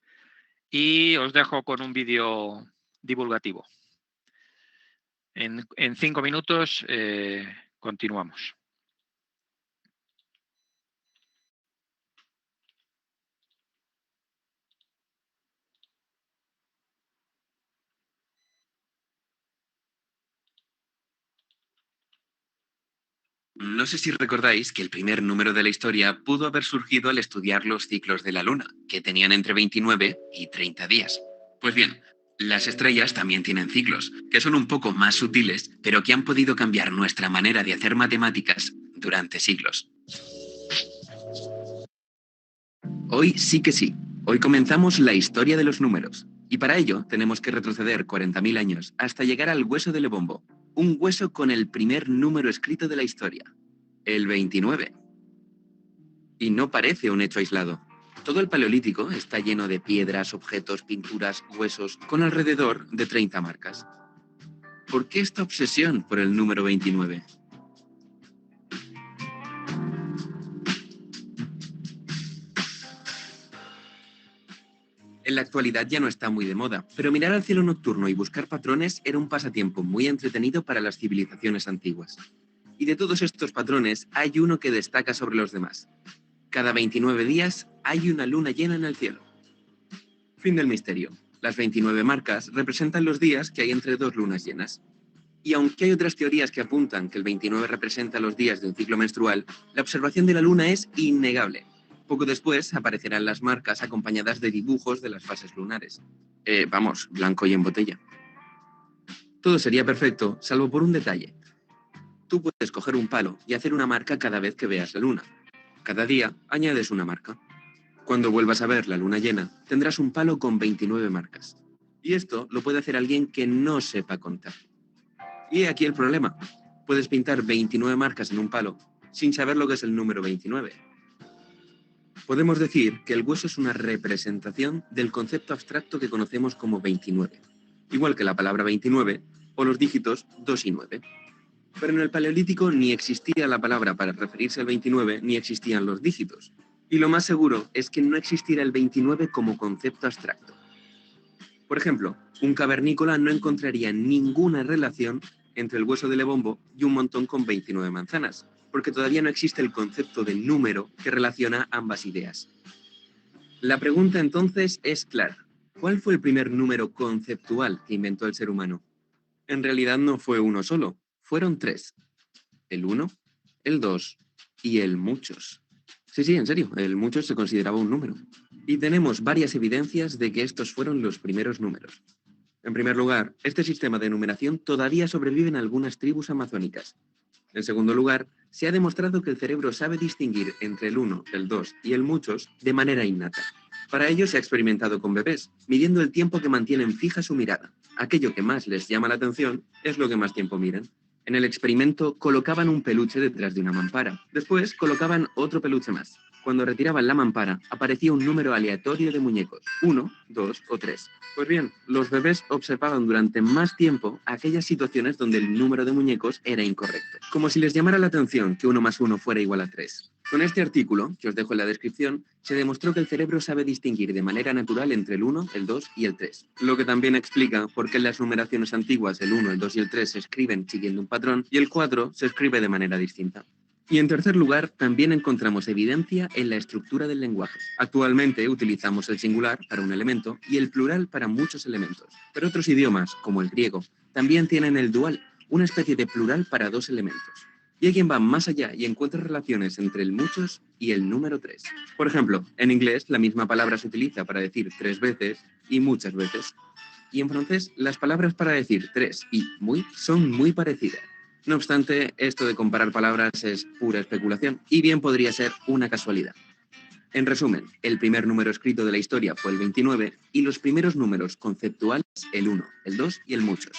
[SPEAKER 1] y os dejo con un vídeo divulgativo. En 5 minutos continuamos.
[SPEAKER 3] No sé si recordáis que el primer número de la historia pudo haber surgido al estudiar los ciclos de la Luna, que tenían entre 29 y 30 días. Pues bien, las estrellas también tienen ciclos, que son un poco más sutiles, pero que han podido cambiar nuestra manera de hacer matemáticas durante siglos. Hoy sí que sí. Hoy comenzamos la historia de los números. Y para ello tenemos que retroceder 40.000 años hasta llegar al hueso de Lebombo, un hueso con el primer número escrito de la historia, el 29. Y no parece un hecho aislado. Todo el Paleolítico está lleno de piedras, objetos, pinturas, huesos, con alrededor de 30 marcas. ¿Por qué esta obsesión por el número 29? En la actualidad ya no está muy de moda, pero mirar al cielo nocturno y buscar patrones era un pasatiempo muy entretenido para las civilizaciones antiguas. Y de todos estos patrones hay uno que destaca sobre los demás. Cada 29 días hay una luna llena en el cielo. Fin del misterio. Las 29 marcas representan los días que hay entre dos lunas llenas. Y aunque hay otras teorías que apuntan que el 29 representa los días de un ciclo menstrual, la observación de la luna es innegable. Poco después aparecerán las marcas acompañadas de dibujos de las fases lunares. Vamos, blanco y en botella. Todo sería perfecto, salvo por un detalle. Tú puedes coger un palo y hacer una marca cada vez que veas la luna. Cada día añades una marca. Cuando vuelvas a ver la luna llena, tendrás un palo con 29 marcas. Y esto lo puede hacer alguien que no sepa contar. Y aquí el problema. Puedes pintar 29 marcas en un palo sin saber lo que es el número 29. Podemos decir que el hueso es una representación del concepto abstracto que conocemos como 29, igual que la palabra 29 o los dígitos 2 y 9. Pero en el Paleolítico ni existía la palabra para referirse al 29 ni existían los dígitos. Y lo más seguro es que no existiera el 29 como concepto abstracto. Por ejemplo, un cavernícola no encontraría ninguna relación entre el hueso de Lebombo y un montón con 29 manzanas, porque todavía no existe el concepto de número que relaciona ambas ideas. La pregunta entonces es clara. ¿Cuál fue el primer número conceptual que inventó el ser humano? En realidad no fue uno solo, fueron 3. El 1, el 2 y el muchos. Sí, en serio, el muchos se consideraba un número. Y tenemos varias evidencias de que estos fueron los primeros números. En primer lugar, este sistema de numeración todavía sobrevive en algunas tribus amazónicas. En segundo lugar, se ha demostrado que el cerebro sabe distinguir entre el 1, el 2 y el muchos de manera innata. Para ello se ha experimentado con bebés, midiendo el tiempo que mantienen fija su mirada. Aquello que más les llama la atención es lo que más tiempo miran. En el experimento colocaban un peluche detrás de una mampara. Después colocaban otro peluche más. Cuando retiraban la mampara, aparecía un número aleatorio de muñecos, 1, 2 o 3. Pues bien, los bebés observaban durante más tiempo aquellas situaciones donde el número de muñecos era incorrecto, como si les llamara la atención que 1 más 1 fuera igual a 3. Con este artículo, que os dejo en la descripción, se demostró que el cerebro sabe distinguir de manera natural entre el 1, el 2 y el 3, lo que también explica por qué en las numeraciones antiguas el 1, el 2 y el 3 se escriben siguiendo un patrón y el 4 se escribe de manera distinta. Y en tercer lugar, también encontramos evidencia en la estructura del lenguaje. Actualmente utilizamos el singular para un elemento y el plural para muchos elementos. Pero otros idiomas, como el griego, también tienen el dual, una especie de plural para 2 elementos. Y hay quien va más allá y encuentra relaciones entre el muchos y el número 3. Por ejemplo, en inglés la misma palabra se utiliza para decir 3 veces y muchas veces. Y en francés las palabras para decir 3 y muy son muy parecidas. No obstante, esto de comparar palabras es pura especulación y bien podría ser una casualidad. En resumen, el primer número escrito de la historia fue el 29 y los primeros números conceptuales el 1, el 2 y el muchos.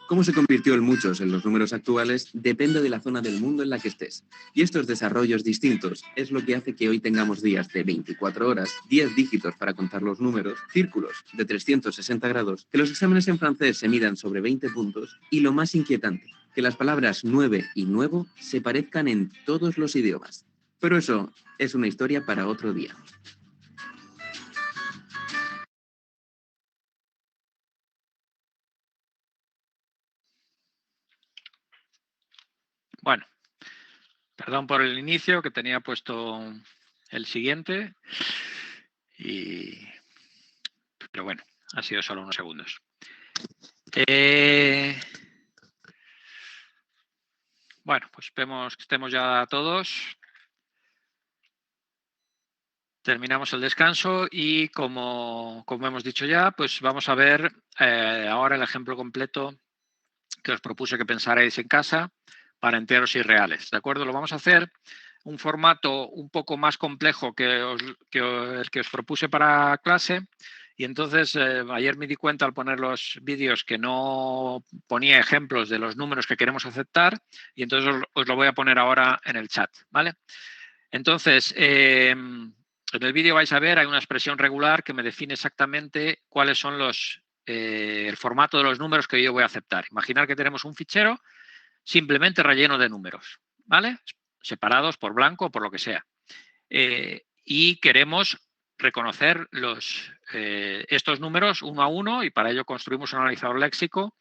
[SPEAKER 3] Cómo se convirtió en muchos en los números actuales depende de la zona del mundo en la que estés. Y estos desarrollos distintos es lo que hace que hoy tengamos días de 24 horas, 10 dígitos para contar los números, círculos de 360 grados, que los exámenes en francés se midan sobre 20 puntos y lo más inquietante, que las palabras 9 y nuevo se parezcan en todos los idiomas. Pero eso es una historia para otro día.
[SPEAKER 1] Bueno, perdón por el inicio, que tenía puesto el siguiente. Pero bueno, ha sido solo unos segundos. Bueno, pues vemos que estemos ya todos. Terminamos el descanso y como hemos dicho ya, pues vamos a ver ahora el ejemplo completo que os propuse que pensarais en casa para enteros y reales. ¿De acuerdo? Lo vamos a hacer un formato un poco más complejo que el que os propuse para clase. Y entonces ayer me di cuenta al poner los vídeos que no ponía ejemplos de los números que queremos aceptar y entonces os lo voy a poner ahora en el chat, ¿vale? Entonces, en el vídeo vais a ver, hay una expresión regular que me define exactamente cuáles son el formato de los números que yo voy a aceptar. Imaginar que tenemos un fichero simplemente relleno de números, ¿vale? Separados por blanco o por lo que sea. Y queremos reconocer estos números uno a uno y para ello construimos un analizador léxico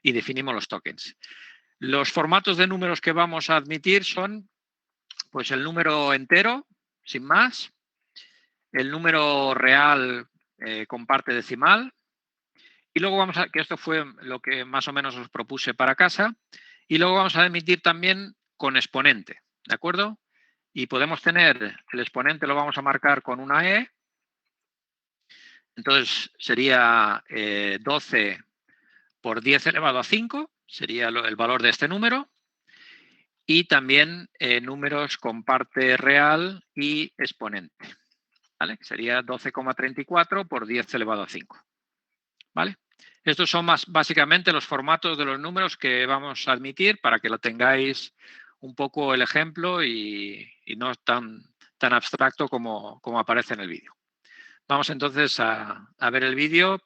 [SPEAKER 1] y definimos los tokens. Los formatos de números que vamos a admitir son pues el número entero, sin más, el número real con parte decimal y luego que esto fue lo que más o menos os propuse para casa, y luego vamos a admitir también con exponente, ¿de acuerdo? Y podemos tener, el exponente lo vamos a marcar con una E, entonces sería 12 por 10 elevado a 5, sería el valor de este número, y también números con parte real y exponente, ¿vale? Sería 12,34 por 10 elevado a 5, ¿vale? Estos son básicamente los formatos de los números que vamos a admitir para que lo tengáis un poco el ejemplo y no tan abstracto como aparece en el vídeo. Vamos entonces a ver el vídeo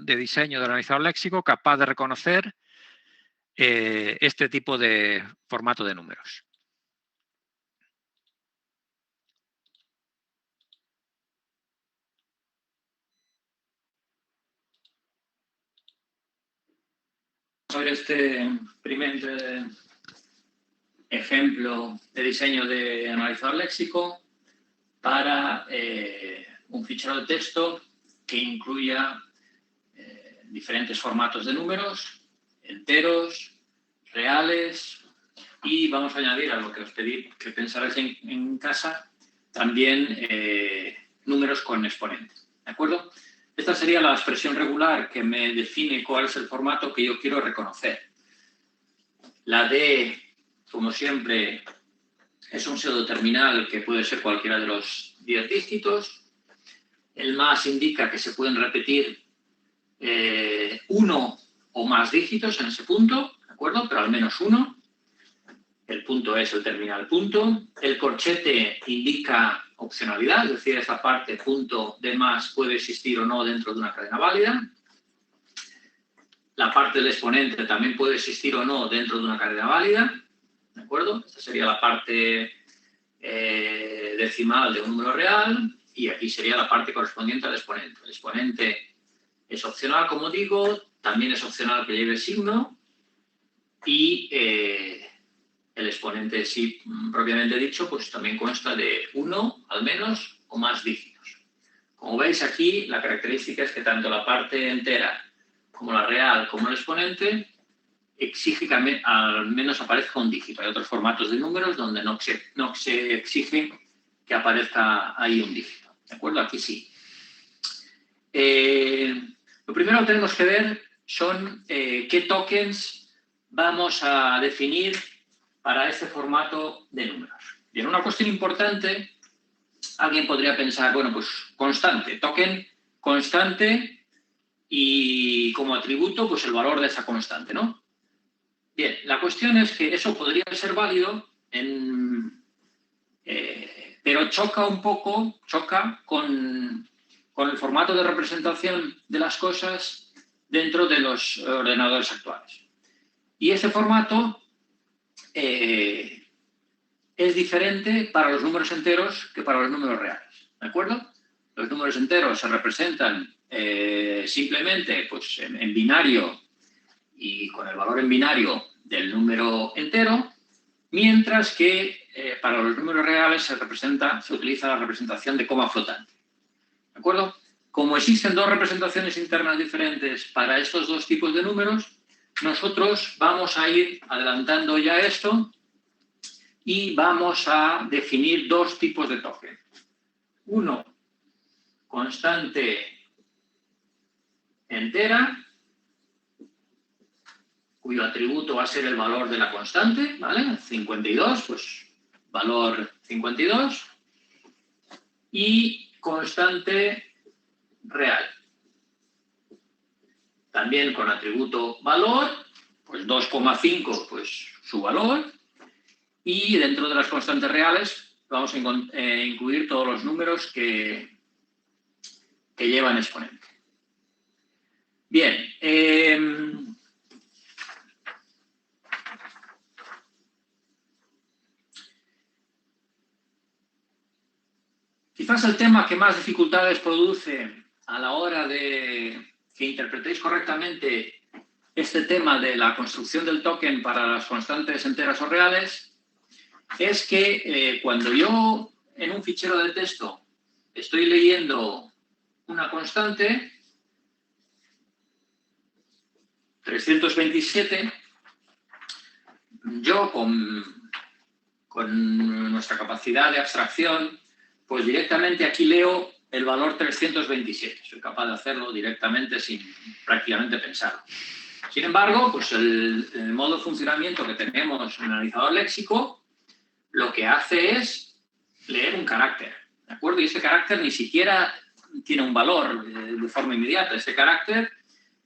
[SPEAKER 1] de diseño del analizador léxico capaz de reconocer este tipo de formato de números. A ver este primer ejemplo de diseño de analizador léxico para un fichero de texto que incluya diferentes formatos de números, enteros, reales, y vamos a añadir a lo que os pedí que pensarais en casa también números con exponentes, ¿de acuerdo? Esta sería la expresión regular que me define cuál es el formato que yo quiero reconocer. La D, como siempre, es un pseudoterminal que puede ser cualquiera de los 10 dígitos. El más indica que se pueden repetir uno o más dígitos en ese punto, ¿de acuerdo? Pero al menos uno. El punto es el terminal punto. El corchete indica opcionalidad, es decir, esta parte punto de más puede existir o no dentro de una cadena válida. La parte del exponente también puede existir o no dentro de una cadena válida, ¿de acuerdo? Esta sería la parte decimal de un número real y aquí sería la parte correspondiente al exponente. El exponente es opcional, como digo, también es opcional que lleve signo y el exponente, sí, propiamente dicho, pues también consta de uno, al menos, o más dígitos. Como veis aquí, la característica es que tanto la parte entera como la real como el exponente exige que al menos aparezca un dígito. Hay otros formatos de números donde no se exige que aparezca ahí un dígito. ¿De acuerdo? Aquí sí. Lo primero que tenemos que ver son qué tokens vamos a definir para este formato de números. Bien, una cuestión importante, alguien podría pensar, bueno, pues constante, token constante y como atributo, pues el valor de esa constante, ¿no? Bien, la cuestión es que eso podría ser válido, pero choca un poco, con el formato de representación de las cosas dentro de los ordenadores actuales. Y ese formato es diferente para los números enteros que para los números reales, ¿de acuerdo? Los números enteros se representan simplemente pues, en binario y con el valor en binario del número entero, mientras que para los números reales se utiliza la representación de coma flotante. ¿De acuerdo? Como existen dos representaciones internas diferentes para estos dos tipos de números, nosotros vamos a ir adelantando ya esto y vamos a definir dos tipos de token. Uno, constante entera, cuyo atributo va a ser el valor de la constante, ¿vale? 52, pues valor 52. Y constante real. También con atributo valor, pues 2,5, pues su valor. Y dentro de las constantes reales vamos a incluir todos los números que llevan exponente. Bien. Quizás el tema que más dificultades produce a la hora de que interpretéis correctamente este tema de la construcción del token para las constantes enteras o reales es que cuando yo en un fichero de texto estoy leyendo una constante, 327, yo con nuestra capacidad de abstracción, pues directamente aquí leo el valor 327. Soy capaz de hacerlo directamente sin prácticamente pensarlo. Sin embargo, pues el modo de funcionamiento que tenemos en el analizador léxico lo que hace es leer un carácter, ¿de acuerdo? Y ese carácter ni siquiera tiene un valor de forma inmediata. Ese carácter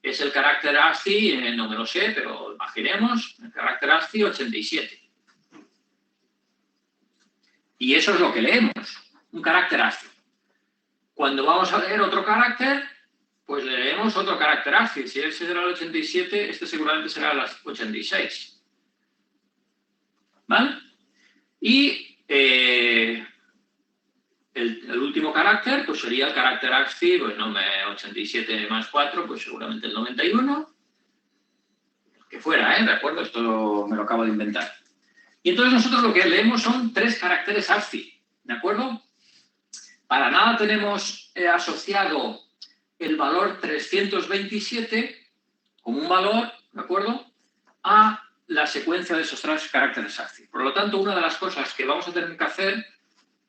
[SPEAKER 1] es el carácter ASCII, no me lo sé, pero imaginemos, el carácter ASCII 87. Y eso es lo que leemos, un carácter ASCII. Cuando vamos a leer otro carácter, pues leemos otro carácter ASCII. Si ese será el 87, este seguramente será el 86. ¿Vale? Y el último carácter pues sería el carácter ASCII, pues no, 87 más 4, pues seguramente el 91. Que fuera, ¿de acuerdo? Esto me lo acabo de inventar. Y entonces nosotros lo que leemos son 3 caracteres ASCII, ¿de acuerdo? Para nada tenemos asociado el valor 327 como un valor, ¿de acuerdo?, a la secuencia de esos 3 caracteres ASCII. Por lo tanto, una de las cosas que vamos a tener que hacer,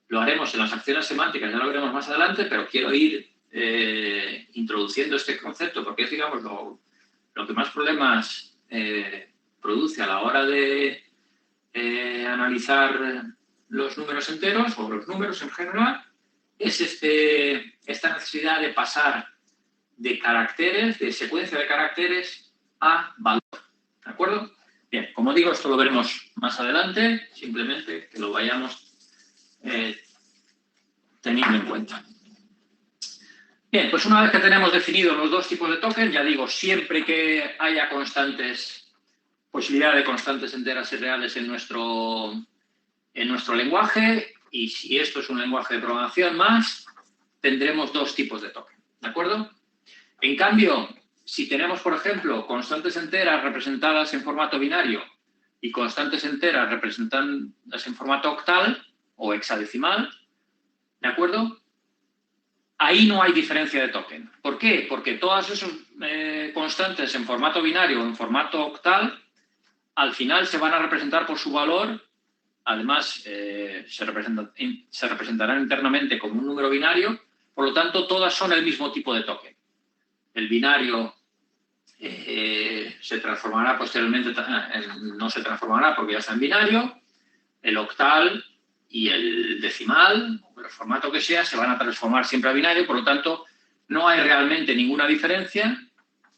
[SPEAKER 1] lo haremos en las acciones semánticas, ya lo veremos más adelante, pero quiero ir introduciendo este concepto porque es, digamos, lo que más problemas produce a la hora de analizar los números enteros o los números en general, es esta necesidad de pasar de caracteres, de secuencia de caracteres a valor. ¿De acuerdo? Bien, como digo, esto lo veremos más adelante, simplemente que lo vayamos teniendo en cuenta. Bien, pues una vez que tenemos definidos los dos tipos de token, ya digo, siempre que haya posibilidad de constantes enteras y reales en nuestro lenguaje, y si esto es un lenguaje de programación más, tendremos dos tipos de token, ¿de acuerdo? En cambio, si tenemos, por ejemplo, constantes enteras representadas en formato binario y constantes enteras representadas en formato octal o hexadecimal, ¿de acuerdo? Ahí no hay diferencia de token. ¿Por qué? Porque todas esas constantes en formato binario o en formato octal, al final se van a representar por su valor. Además, se representarán internamente como un número binario, por lo tanto, todas son el mismo tipo de token. El binario se transformará posteriormente, no se transformará porque ya está en binario, el octal y el decimal, o el formato que sea, se van a transformar siempre a binario, por lo tanto, no hay realmente ninguna diferencia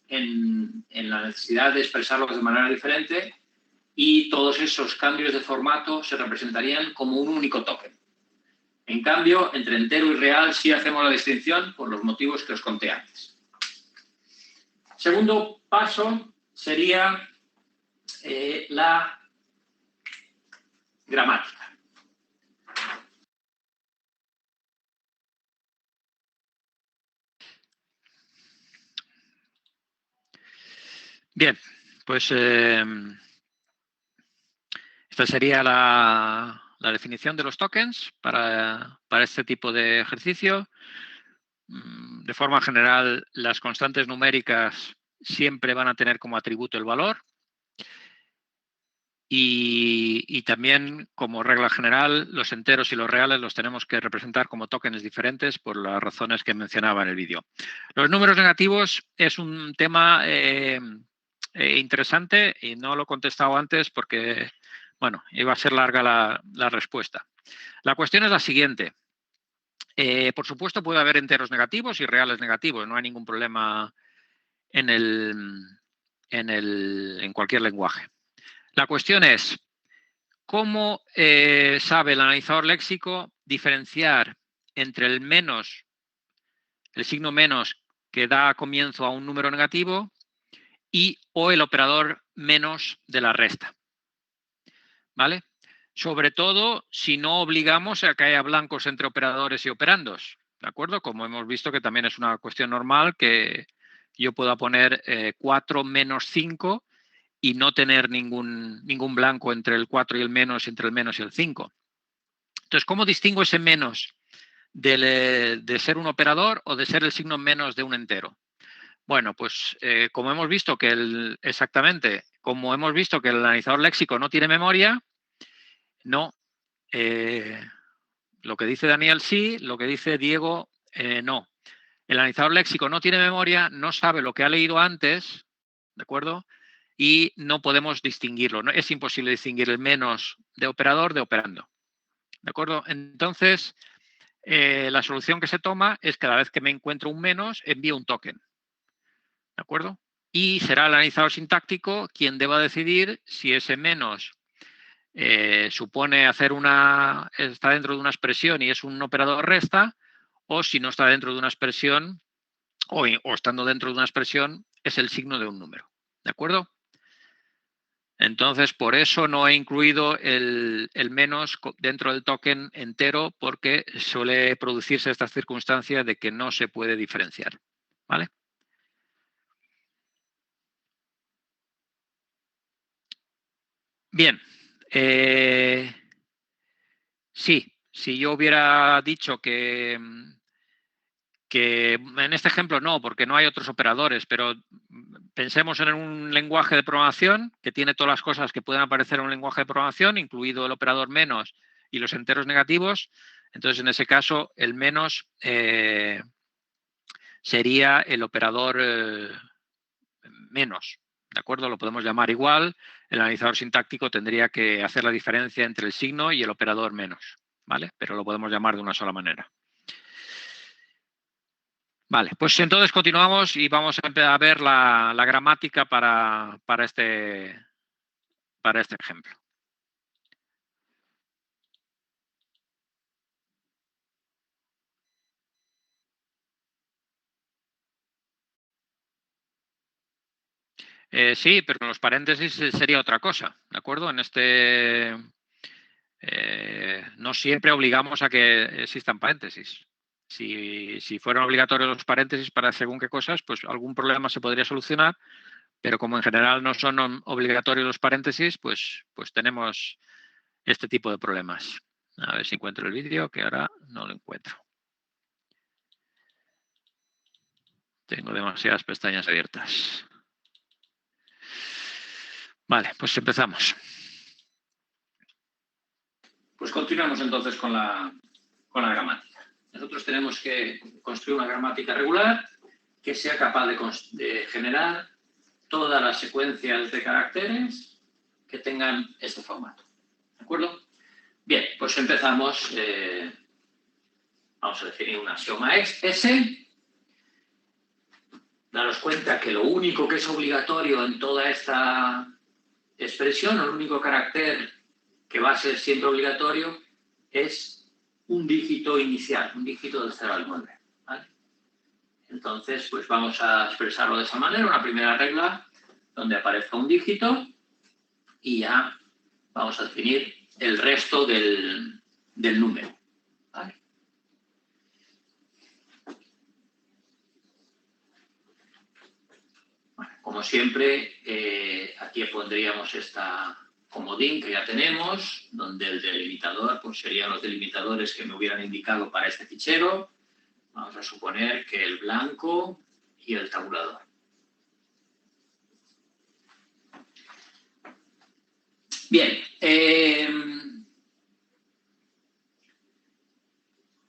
[SPEAKER 1] en la necesidad de expresarlos de manera diferente y todos esos cambios de formato se representarían como un único token. En cambio, entre entero y real sí hacemos la distinción por los motivos que os conté antes. Segundo paso sería la gramática. Bien, pues esta sería la definición de los tokens para este tipo de ejercicio. De forma general, las constantes numéricas siempre van a tener como atributo el valor. Y también, como regla general, los enteros y los reales los tenemos que representar como tokens diferentes por las razones que mencionaba en el vídeo. Los números negativos es un tema interesante y no lo he contestado antes porque, bueno, iba a ser larga la respuesta. La cuestión es la siguiente. Por supuesto, puede haber enteros negativos y reales negativos. No hay ningún problema en cualquier lenguaje. La cuestión es, ¿cómo sabe el analizador léxico diferenciar entre el signo menos que da comienzo a un número negativo o el operador menos de la resta? ¿Vale? Sobre todo si no obligamos a que haya blancos entre operadores y operandos, ¿de acuerdo? Como hemos visto que también es una cuestión normal que yo pueda poner 4 menos 5 y no tener ningún blanco entre el 4 y el menos, entre el menos y el 5. Entonces, ¿cómo distingo ese menos de ser un operador o de ser el signo menos de un entero? Bueno, pues como hemos visto que el analizador léxico no tiene memoria, no. Lo que dice Daniel sí, lo que dice Diego no. El analizador léxico no tiene memoria, no sabe lo que ha leído antes, ¿de acuerdo? Y no podemos distinguirlo. ¿No? Es imposible distinguir el menos de operador de operando. ¿De acuerdo? Entonces, la solución que se toma es cada vez que me encuentro un menos, envío un token. ¿De acuerdo? Y será el analizador sintáctico quien deba decidir si ese menos supone está dentro de una expresión y es un operador resta, o si no está dentro de una expresión o estando dentro de una expresión es el signo de un número. ¿De acuerdo? Entonces, por eso no he incluido el menos dentro del token entero, porque suele producirse esta circunstancia de que no se puede diferenciar. ¿Vale? Bien. Sí, si yo hubiera dicho que en este ejemplo no, porque no hay otros operadores, pero pensemos en un lenguaje de programación que tiene todas las cosas que pueden aparecer en un lenguaje de programación, incluido el operador menos y los enteros negativos. Entonces, en ese caso, el menos sería el operador menos, ¿de acuerdo? Lo podemos llamar igual. El analizador sintáctico tendría que hacer la diferencia entre el signo y el operador menos, ¿vale? Pero lo podemos llamar de una sola manera. Vale, pues entonces continuamos y vamos a ver la gramática para este ejemplo. Sí, pero en los paréntesis sería otra cosa, ¿de acuerdo? En no siempre obligamos a que existan paréntesis. Si fueran obligatorios los paréntesis para según qué cosas, pues algún problema se podría solucionar, pero como en general no son obligatorios los paréntesis, pues tenemos este tipo de problemas. A ver si encuentro el vídeo, que ahora no lo encuentro. Tengo demasiadas pestañas abiertas. Vale, pues empezamos. Pues continuamos entonces con la gramática. Nosotros tenemos que construir una gramática regular que sea capaz de generar todas las secuencias de caracteres que tengan este formato. ¿De acuerdo? Bien, pues empezamos. Vamos a definir un axioma S. Daros cuenta que lo único que es obligatorio en toda esta expresión, el único carácter que va a ser siempre obligatorio es un dígito inicial, un dígito del 0 al 9. ¿Vale? Entonces, pues vamos a expresarlo de esa manera, una primera regla donde aparezca un dígito y ya vamos a definir el resto del número. ¿Vale? Bueno, como siempre, aquí pondríamos esta comodín que ya tenemos, donde el delimitador pues serían los delimitadores que me hubieran indicado para este fichero. Vamos a suponer que el blanco y el tabulador. Bien.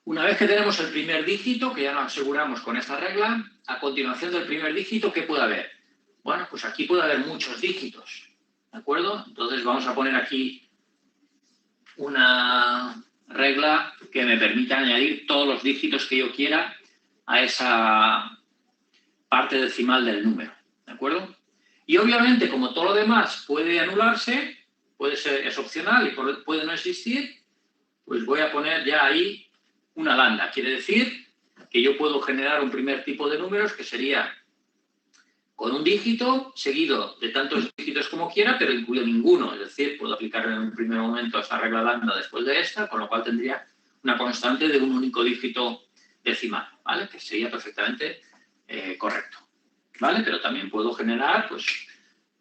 [SPEAKER 1] Una vez que tenemos el primer dígito, que ya nos aseguramos con esta regla, a continuación del primer dígito, ¿qué puede haber? Bueno, pues aquí puede haber muchos dígitos, ¿de acuerdo? Entonces vamos a poner aquí una regla que me permita añadir todos los dígitos que yo quiera a esa parte decimal del número, ¿de acuerdo? Y obviamente, como todo lo demás puede anularse, es opcional y puede no existir, pues voy a poner ya ahí una lambda. Quiere decir que yo puedo generar un primer tipo de números que sería con un dígito seguido de tantos dígitos como quiera, pero incluyo ninguno. Es decir, puedo aplicar en un primer momento esta regla lambda después de esta, con lo cual tendría una constante de un único dígito decimal, ¿vale? Que sería perfectamente correcto, ¿vale? Pero también puedo generar, pues,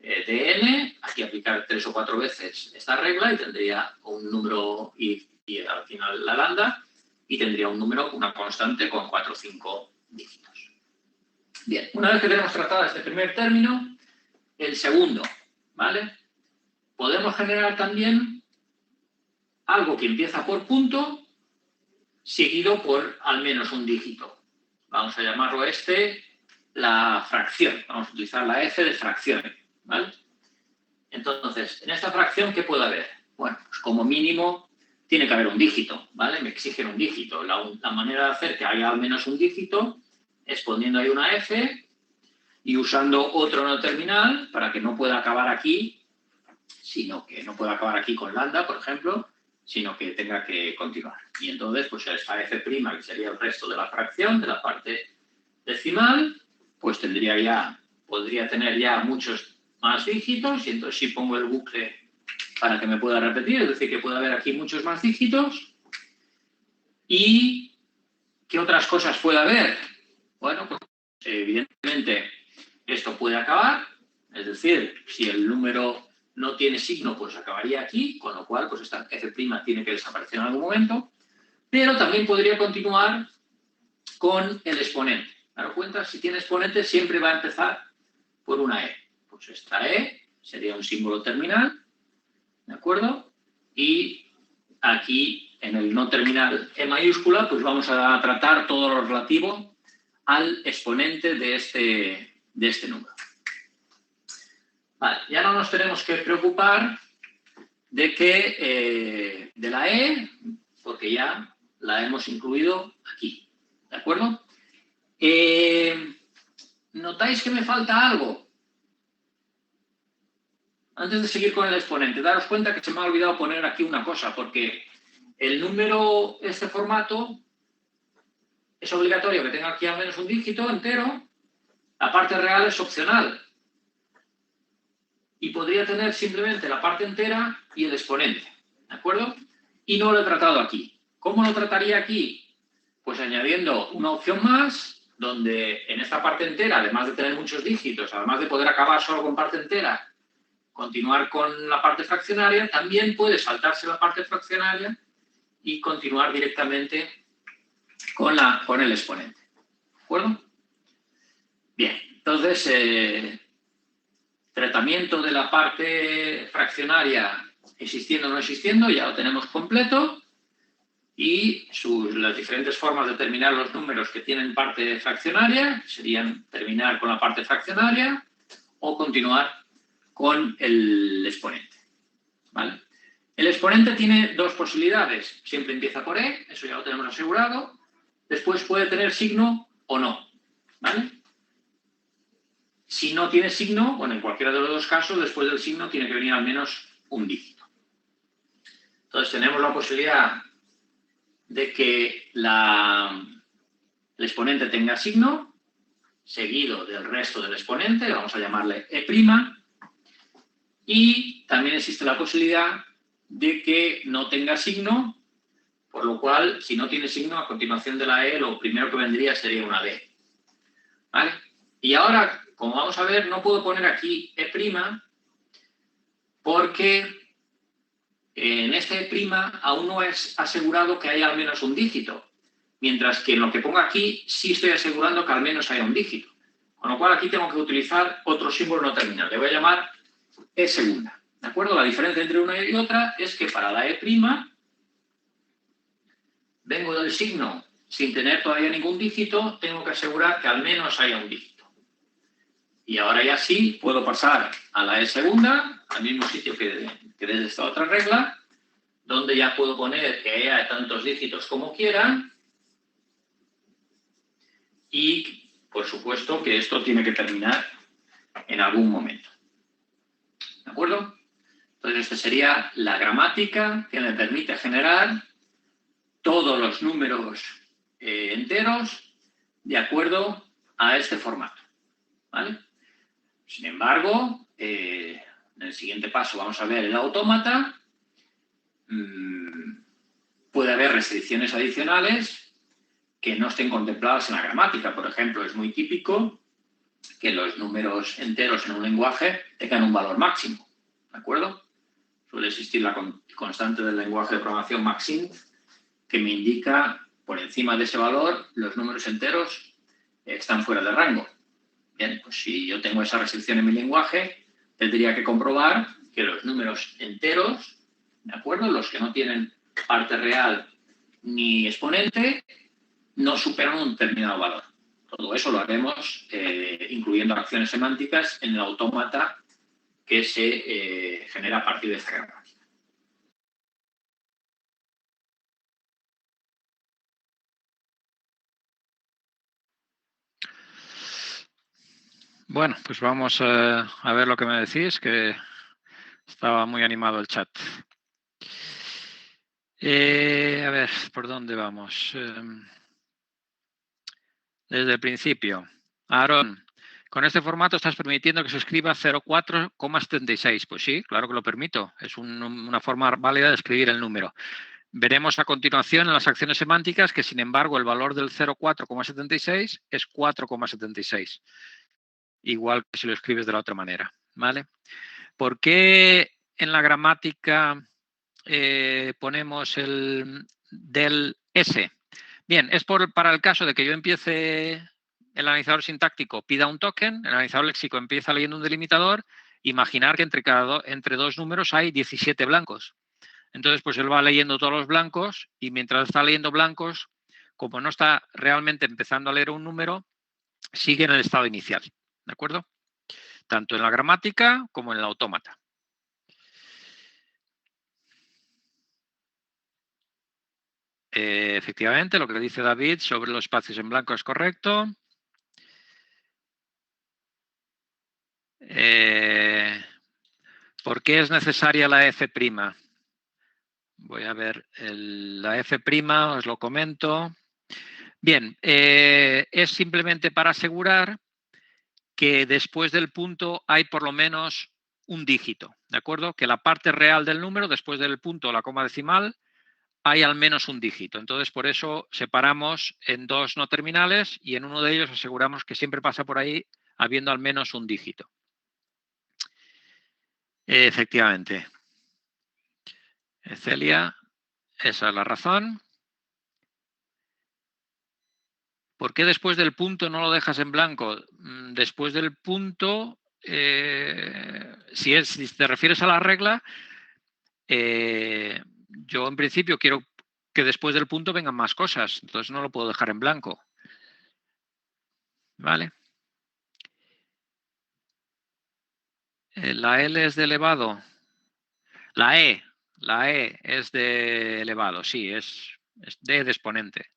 [SPEAKER 1] dn, aquí aplicar 3 o 4 veces esta regla y tendría un número y al final la lambda, y tendría un número, una constante con 4 o 5 dígitos. Bien, una vez que tenemos tratado este primer término, el segundo, ¿vale? Podemos generar también algo que empieza por punto, seguido por al menos un dígito. Vamos a llamarlo la fracción. Vamos a utilizar la f de fracción, ¿vale? Entonces, en esta fracción, ¿qué puede haber? Bueno, pues como mínimo tiene que haber un dígito, ¿vale? Me exigen un dígito. La manera de hacer que haya al menos un dígito es poniendo ahí una f y usando otro no terminal para que no pueda acabar aquí, sino que no pueda acabar aquí con lambda, por ejemplo, sino que tenga que continuar. Y entonces, pues esta f', que sería el resto de la fracción, de la parte decimal, pues podría tener ya muchos más dígitos, y entonces si pongo el bucle para que me pueda repetir, es decir, que puede haber aquí muchos más dígitos. ¿Y qué otras cosas puede haber? Bueno, pues evidentemente esto puede acabar, es decir, si el número no tiene signo, pues acabaría aquí, con lo cual pues esta f' tiene que desaparecer en algún momento, pero también podría continuar con el exponente. ¿Daros cuenta? Si tiene exponente siempre va a empezar por una e. Pues esta e sería un símbolo terminal, ¿de acuerdo? Y aquí, en el no terminal e mayúscula, pues vamos a tratar todo lo relativo al exponente de este número. Vale, ya no nos tenemos que preocupar de la e, porque ya la hemos incluido aquí, ¿de acuerdo? ¿Notáis que me falta algo? Antes de seguir con el exponente, daros cuenta que se me ha olvidado poner aquí una cosa, porque el número, este formato, es obligatorio que tenga aquí al menos un dígito entero, la parte real es opcional. Y podría tener simplemente la parte entera y el exponente, ¿de acuerdo? Y no lo he tratado aquí. ¿Cómo lo trataría aquí? Pues añadiendo una opción más, donde en esta parte entera, además de tener muchos dígitos, además de poder acabar solo con parte entera, continuar con la parte fraccionaria, también puede saltarse la parte fraccionaria y continuar directamente con el exponente. ¿De acuerdo? Bien, entonces, tratamiento de la parte fraccionaria existiendo o no existiendo, ya lo tenemos completo. Y las diferentes formas de terminar los números que tienen parte fraccionaria serían terminar con la parte fraccionaria o continuar con el exponente, ¿vale? El exponente tiene dos posibilidades. Siempre empieza por e, eso ya lo tenemos asegurado. Después puede tener signo o no, ¿vale? Si no tiene signo, bueno, en cualquiera de los dos casos, después del signo tiene que venir al menos un dígito. Entonces tenemos la posibilidad de que el exponente tenga signo, seguido del resto del exponente, vamos a llamarle E', y también existe la posibilidad de que no tenga signo, por lo cual, si no tiene signo, a continuación de la E, lo primero que vendría sería una D. ¿Vale? Y ahora, como vamos a ver, no puedo poner aquí E', porque en este E' aún no es asegurado que haya al menos un dígito, mientras que en lo que pongo aquí sí estoy asegurando que al menos haya un dígito. Con lo cual aquí tengo que utilizar otro símbolo no terminal. Le voy a llamar E segunda. ¿De acuerdo? La diferencia entre una y otra es que para la E' vengo del signo sin tener todavía ningún dígito, tengo que asegurar que al menos haya un dígito. Y ahora ya sí puedo pasar a la E segunda, al mismo sitio que desde esta otra regla, donde ya puedo poner que haya tantos dígitos como quiera. Y, por supuesto, que esto tiene que terminar en algún momento. ¿De acuerdo? Entonces, esta sería la gramática que me permite generar todos los números enteros de acuerdo a este formato. ¿Vale? Sin embargo, en el siguiente paso vamos a ver el autómata. Puede haber restricciones adicionales que no estén contempladas en la gramática. Por ejemplo, es muy típico que los números enteros en un lenguaje tengan un valor máximo. ¿De acuerdo? Suele existir la constante del lenguaje de programación maxint, que me indica por encima de ese valor los números enteros están fuera de rango. Bien, pues si yo tengo esa restricción en mi lenguaje, tendría que comprobar que los números enteros, ¿de acuerdo? Los que no tienen parte real ni exponente, no superan un determinado valor. Todo eso lo haremos incluyendo acciones semánticas en el autómata que se genera a partir de esta gramática. Bueno, pues vamos a ver lo que me decís, que estaba muy animado el chat. A ver, ¿por dónde vamos? Desde el principio. Aarón, con este formato estás permitiendo que se escriba 04,76. Pues sí, claro que lo permito. Es una forma válida de escribir el número. Veremos a continuación en las acciones semánticas que, sin embargo, el valor del 04,76 es 4,76. Igual que si lo escribes de la otra manera. ¿Vale? ¿Por qué en la gramática ponemos el del S? Bien, es para el caso de que yo empiece el analizador sintáctico, pida un token, el analizador léxico empieza leyendo un delimitador, imaginar que entre dos números hay 17 blancos. Entonces, pues él va leyendo todos los blancos y mientras está leyendo blancos, como no está realmente empezando a leer un número, sigue en el estado inicial. ¿De acuerdo? Tanto en la gramática como en el autómata. Efectivamente, lo que dice David sobre los espacios en blanco es correcto. ¿Por qué es necesaria la F'? Voy a ver la F', os lo comento. Bien, es simplemente para asegurar que después del punto hay por lo menos un dígito, ¿de acuerdo? Que la parte real del número, después del punto o la coma decimal, hay al menos un dígito. Entonces, por eso separamos en dos no terminales y en uno de ellos aseguramos que siempre pasa por ahí habiendo al menos un dígito. Efectivamente. Celia, esa es la razón. ¿Por qué después del punto no lo dejas en blanco? Después del punto, si te refieres a la regla, yo en principio quiero que después del punto vengan más cosas, entonces no lo puedo dejar en blanco. ¿Vale? La L es de elevado. La E es de elevado, sí, es de exponente.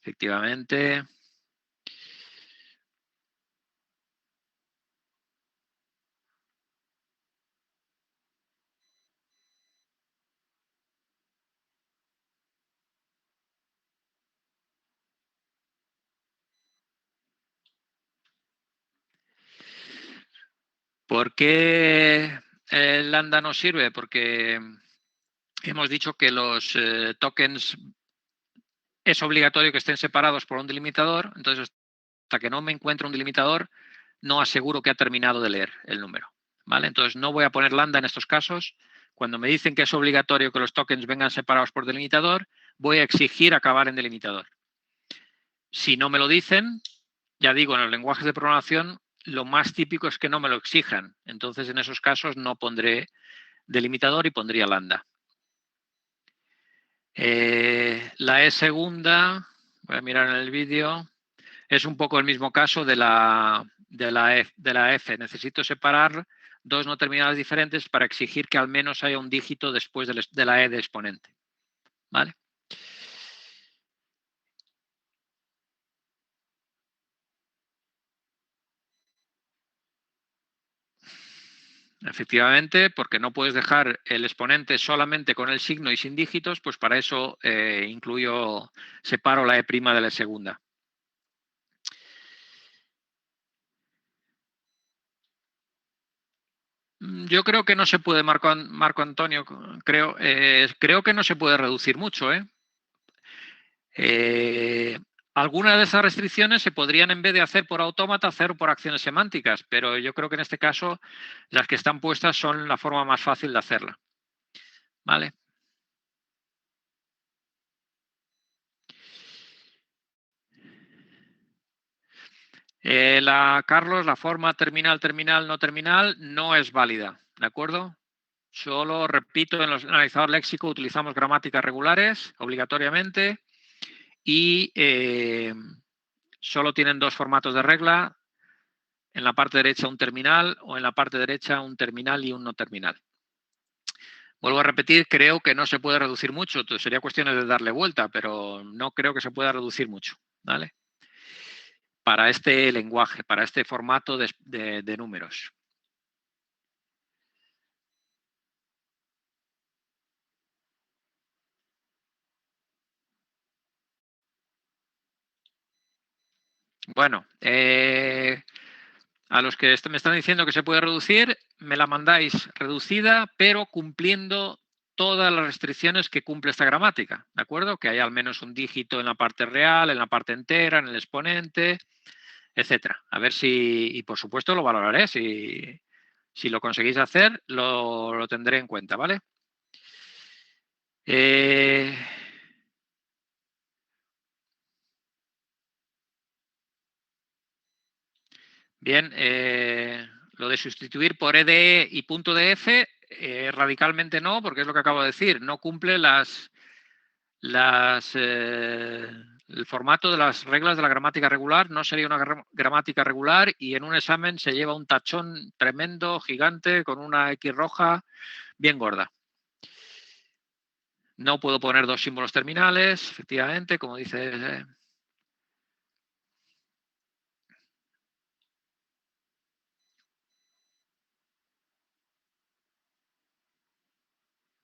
[SPEAKER 1] Efectivamente. ¿Por qué el lambda no sirve? Porque hemos dicho que los tokens es obligatorio que estén separados por un delimitador, entonces hasta que no me encuentre un delimitador no aseguro que ha terminado de leer el número, ¿vale? Entonces no voy a poner lambda en estos casos. Cuando me dicen que es obligatorio que los tokens vengan separados por delimitador, voy a exigir acabar en delimitador. Si no me lo dicen, ya digo, en los lenguajes de programación lo más típico es que no me lo exijan. Entonces en esos casos no pondré delimitador y pondría lambda. La E segunda, voy a mirar en el vídeo, es un poco el mismo caso de la F. Necesito separar dos no terminales diferentes para exigir que al menos haya un dígito después de la E de exponente. ¿Vale? Efectivamente, porque no puedes dejar el exponente solamente con el signo y sin dígitos, pues para eso separo la E' de la segunda. Yo creo que no se puede, Marco Antonio, creo que no se puede reducir mucho. Algunas de esas restricciones se podrían, en vez de hacer por autómata, hacer por acciones semánticas, pero yo creo que en este caso las que están puestas son la forma más fácil de hacerla. ¿Vale? Carlos, la forma terminal, terminal, no terminal no es válida, ¿de acuerdo? Solo, repito, en los analizadores léxicos utilizamos gramáticas regulares obligatoriamente y solo tienen dos formatos de regla. En la parte derecha un terminal o en la parte derecha un terminal y un no terminal. Vuelvo a repetir, creo que no se puede reducir mucho. Entonces sería cuestión de darle vuelta, pero no creo que se pueda reducir mucho, ¿vale? Para este lenguaje, para este formato de números. Bueno, a los que me están diciendo que se puede reducir, me la mandáis reducida, pero cumpliendo todas las restricciones que cumple esta gramática, ¿de acuerdo? Que haya al menos un dígito en la parte real, en la parte entera, en el exponente, etcétera. A ver si, y por supuesto lo valoraré, si lo conseguís hacer, lo tendré en cuenta, ¿vale? Bien, lo de sustituir por EDE y punto .df, radicalmente no, porque es lo que acabo de decir, no cumple el formato de las reglas de la gramática regular, no sería una gramática regular y en un examen se lleva un tachón tremendo, gigante, con una X roja bien gorda. No puedo poner dos símbolos terminales, efectivamente, como dice...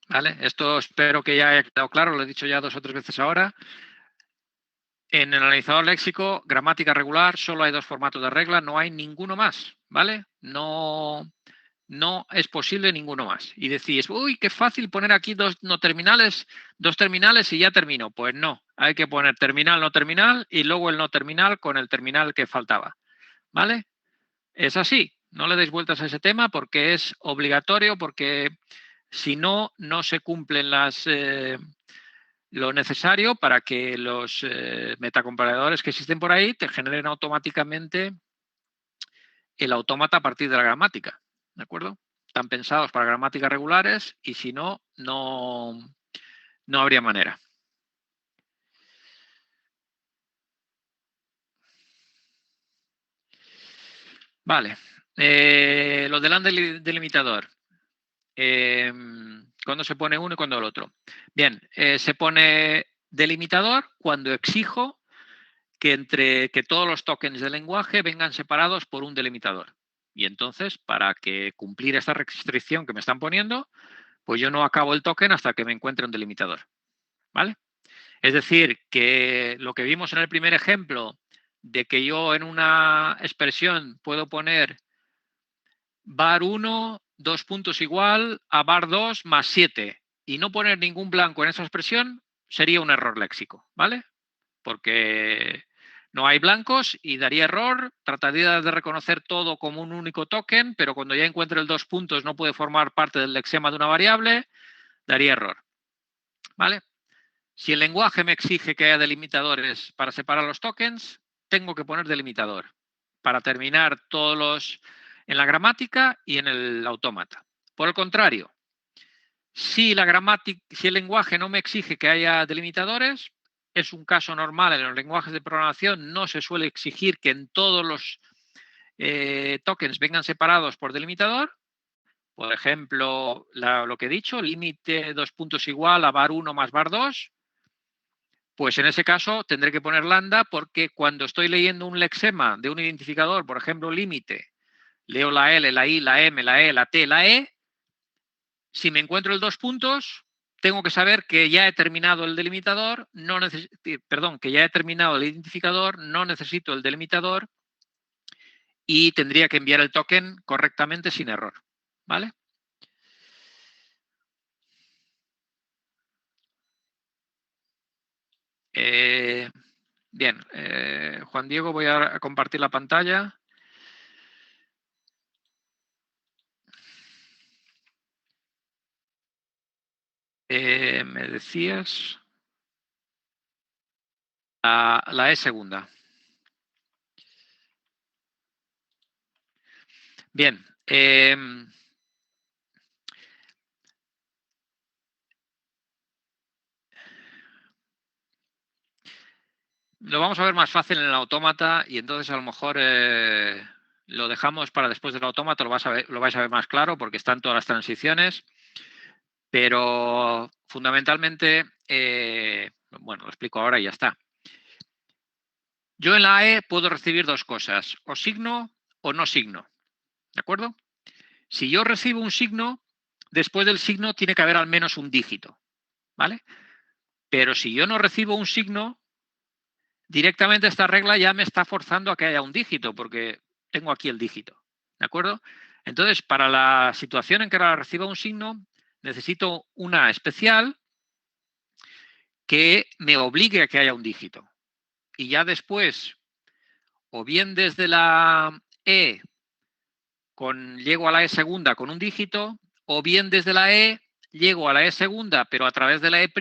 [SPEAKER 1] ¿Vale? Esto espero que ya haya quedado claro, lo he dicho ya 2 o 3 veces ahora. En el analizador léxico, gramática regular, solo hay dos formatos de regla, no hay ninguno más, ¿vale? No es posible ninguno más. Y decís, uy, qué fácil poner aquí dos terminales y ya termino. Pues no, hay que poner terminal, no terminal y luego el no terminal con el terminal que faltaba, ¿vale? Es así, no le deis vueltas a ese tema porque es obligatorio, porque si no, no se cumplen lo necesario para que los metacomparadores que existen por ahí te generen automáticamente el autómata a partir de la gramática, ¿de acuerdo? Están pensados para gramáticas regulares y si no, no habría manera. Vale, lo del delimitador. ¿Cuándo se pone uno y cuándo el otro? Bien, se pone delimitador cuando exijo que todos los tokens del lenguaje vengan separados por un delimitador. Y entonces, para que cumplir esta restricción que me están poniendo, pues yo no acabo el token hasta que me encuentre un delimitador. ¿Vale? Es decir, que lo que vimos en el primer ejemplo de que yo en una expresión puedo poner var1, 2 puntos igual a var2 más 7 y no poner ningún blanco en esa expresión sería un error léxico, ¿vale? Porque no hay blancos y daría error, trataría de reconocer todo como un único token, pero cuando ya encuentre el 2 puntos no puede formar parte del lexema de una variable, daría error, ¿vale? Si el lenguaje me exige que haya delimitadores para separar los tokens, tengo que poner delimitador para terminar todos los en la gramática y en el autómata. Por el contrario, si el lenguaje no me exige que haya delimitadores, es un caso normal en los lenguajes de programación, no se suele exigir que en todos los tokens vengan separados por delimitador. Por ejemplo, lo que he dicho, límite 2 puntos igual a var1 más var2. Pues en ese caso tendré que poner lambda porque cuando estoy leyendo un lexema de un identificador, por ejemplo, límite, leo la L, la I, la M, la E, la T, la E, si me encuentro el 2 puntos, tengo que saber que ya he terminado el delimitador, que ya he terminado el identificador, no necesito el delimitador y tendría que enviar el token correctamente sin error, ¿vale? Bien, Juan Diego, voy a compartir la pantalla. Me decías la E segunda. Bien. Lo vamos a ver más fácil en el autómata y entonces a lo mejor lo dejamos para después del autómata, lo vais a ver más claro porque están todas las transiciones, pero fundamentalmente, bueno, lo explico ahora y ya está. Yo en la E puedo recibir dos cosas, o signo o no signo, ¿de acuerdo? Si yo recibo un signo, después del signo tiene que haber al menos un dígito, ¿vale? Pero si yo no recibo un signo, directamente esta regla ya me está forzando a que haya un dígito, porque tengo aquí el dígito, ¿de acuerdo? Entonces, para la situación en que ahora reciba un signo, necesito una especial que me obligue a que haya un dígito. Y ya después, o bien desde la E llego a la E segunda con un dígito, o bien desde la E llego a la E segunda, pero a través de la E'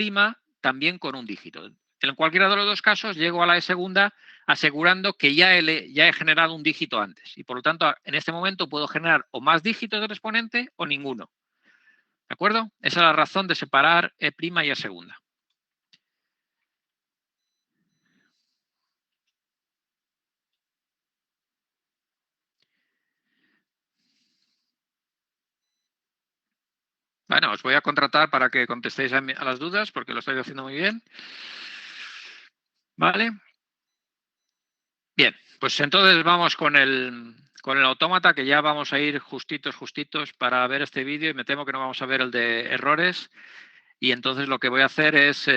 [SPEAKER 1] también con un dígito. En cualquiera de los dos casos llego a la E segunda asegurando que ya he generado un dígito antes. Y por lo tanto, en este momento puedo generar o más dígitos del exponente o ninguno. ¿De acuerdo? Esa es la razón de separar E' y E segunda. Bueno, os voy a contratar para que contestéis a las dudas porque lo estáis haciendo muy bien. ¿Vale? Bien, pues entonces vamos con el autómata, que ya vamos a ir justitos para ver este vídeo y me temo que no vamos a ver el de errores. Y entonces lo que voy a hacer es,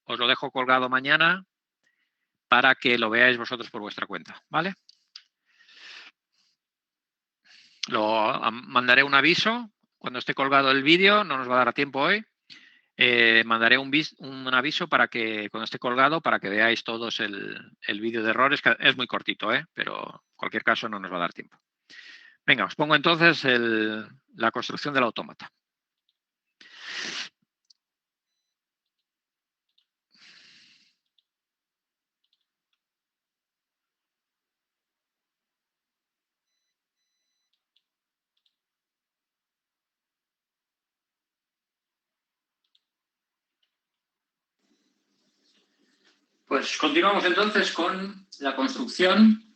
[SPEAKER 1] os lo dejo colgado mañana para que lo veáis vosotros por vuestra cuenta, ¿vale? Mandaré un aviso cuando esté colgado el vídeo, no nos va a dar tiempo hoy. Mandaré un aviso para que cuando esté colgado para que veáis todos el vídeo de errores, que es muy cortito, pero en cualquier caso no nos va a dar tiempo. Venga, os pongo entonces la construcción del autómata. Pues continuamos entonces con la construcción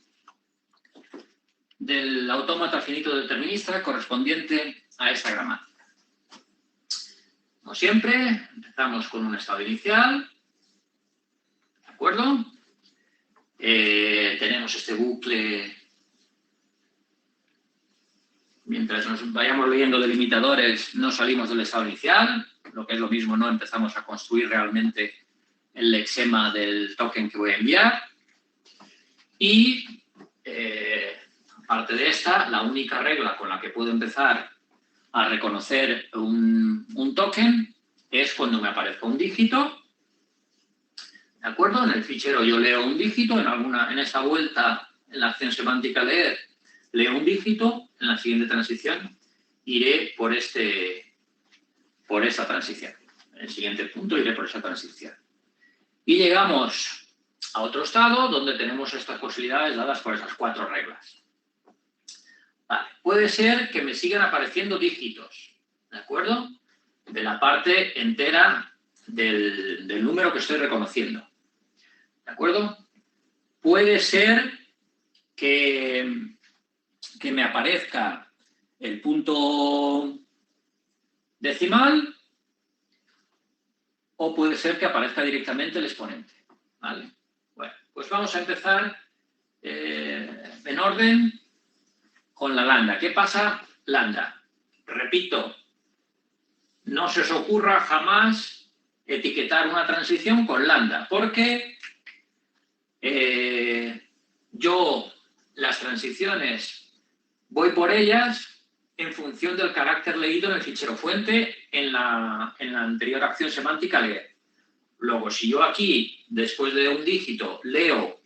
[SPEAKER 1] del autómata finito determinista correspondiente a esta gramática. Como siempre, empezamos con un estado inicial, ¿de acuerdo? Tenemos este bucle. Mientras nos vayamos leyendo delimitadores, no salimos del estado inicial, lo que es lo mismo, no empezamos a construir realmente el lexema del token que voy a enviar. Y a aparte de esta, la única regla con la que puedo empezar a reconocer un token es cuando me aparezca un dígito. ¿De acuerdo? En el fichero yo leo un dígito, en esta vuelta, en la acción semántica leer, leo un dígito, en la siguiente transición iré por esa transición. En el siguiente punto iré por esa transición. Y llegamos a otro estado donde tenemos estas posibilidades dadas por esas 4 reglas. Vale. Puede ser que me sigan apareciendo dígitos, ¿de acuerdo? De la parte entera del número que estoy reconociendo. ¿De acuerdo? Puede ser que me aparezca el punto decimal o puede ser que aparezca directamente el exponente. ¿Vale? Bueno, pues vamos a empezar en orden con la lambda. ¿Qué pasa? Lambda. Repito, no se os ocurra jamás etiquetar una transición con lambda, porque yo las transiciones voy por ellas en función del carácter leído en el fichero fuente en la anterior acción semántica leer. Luego, si yo aquí, después de un dígito, leo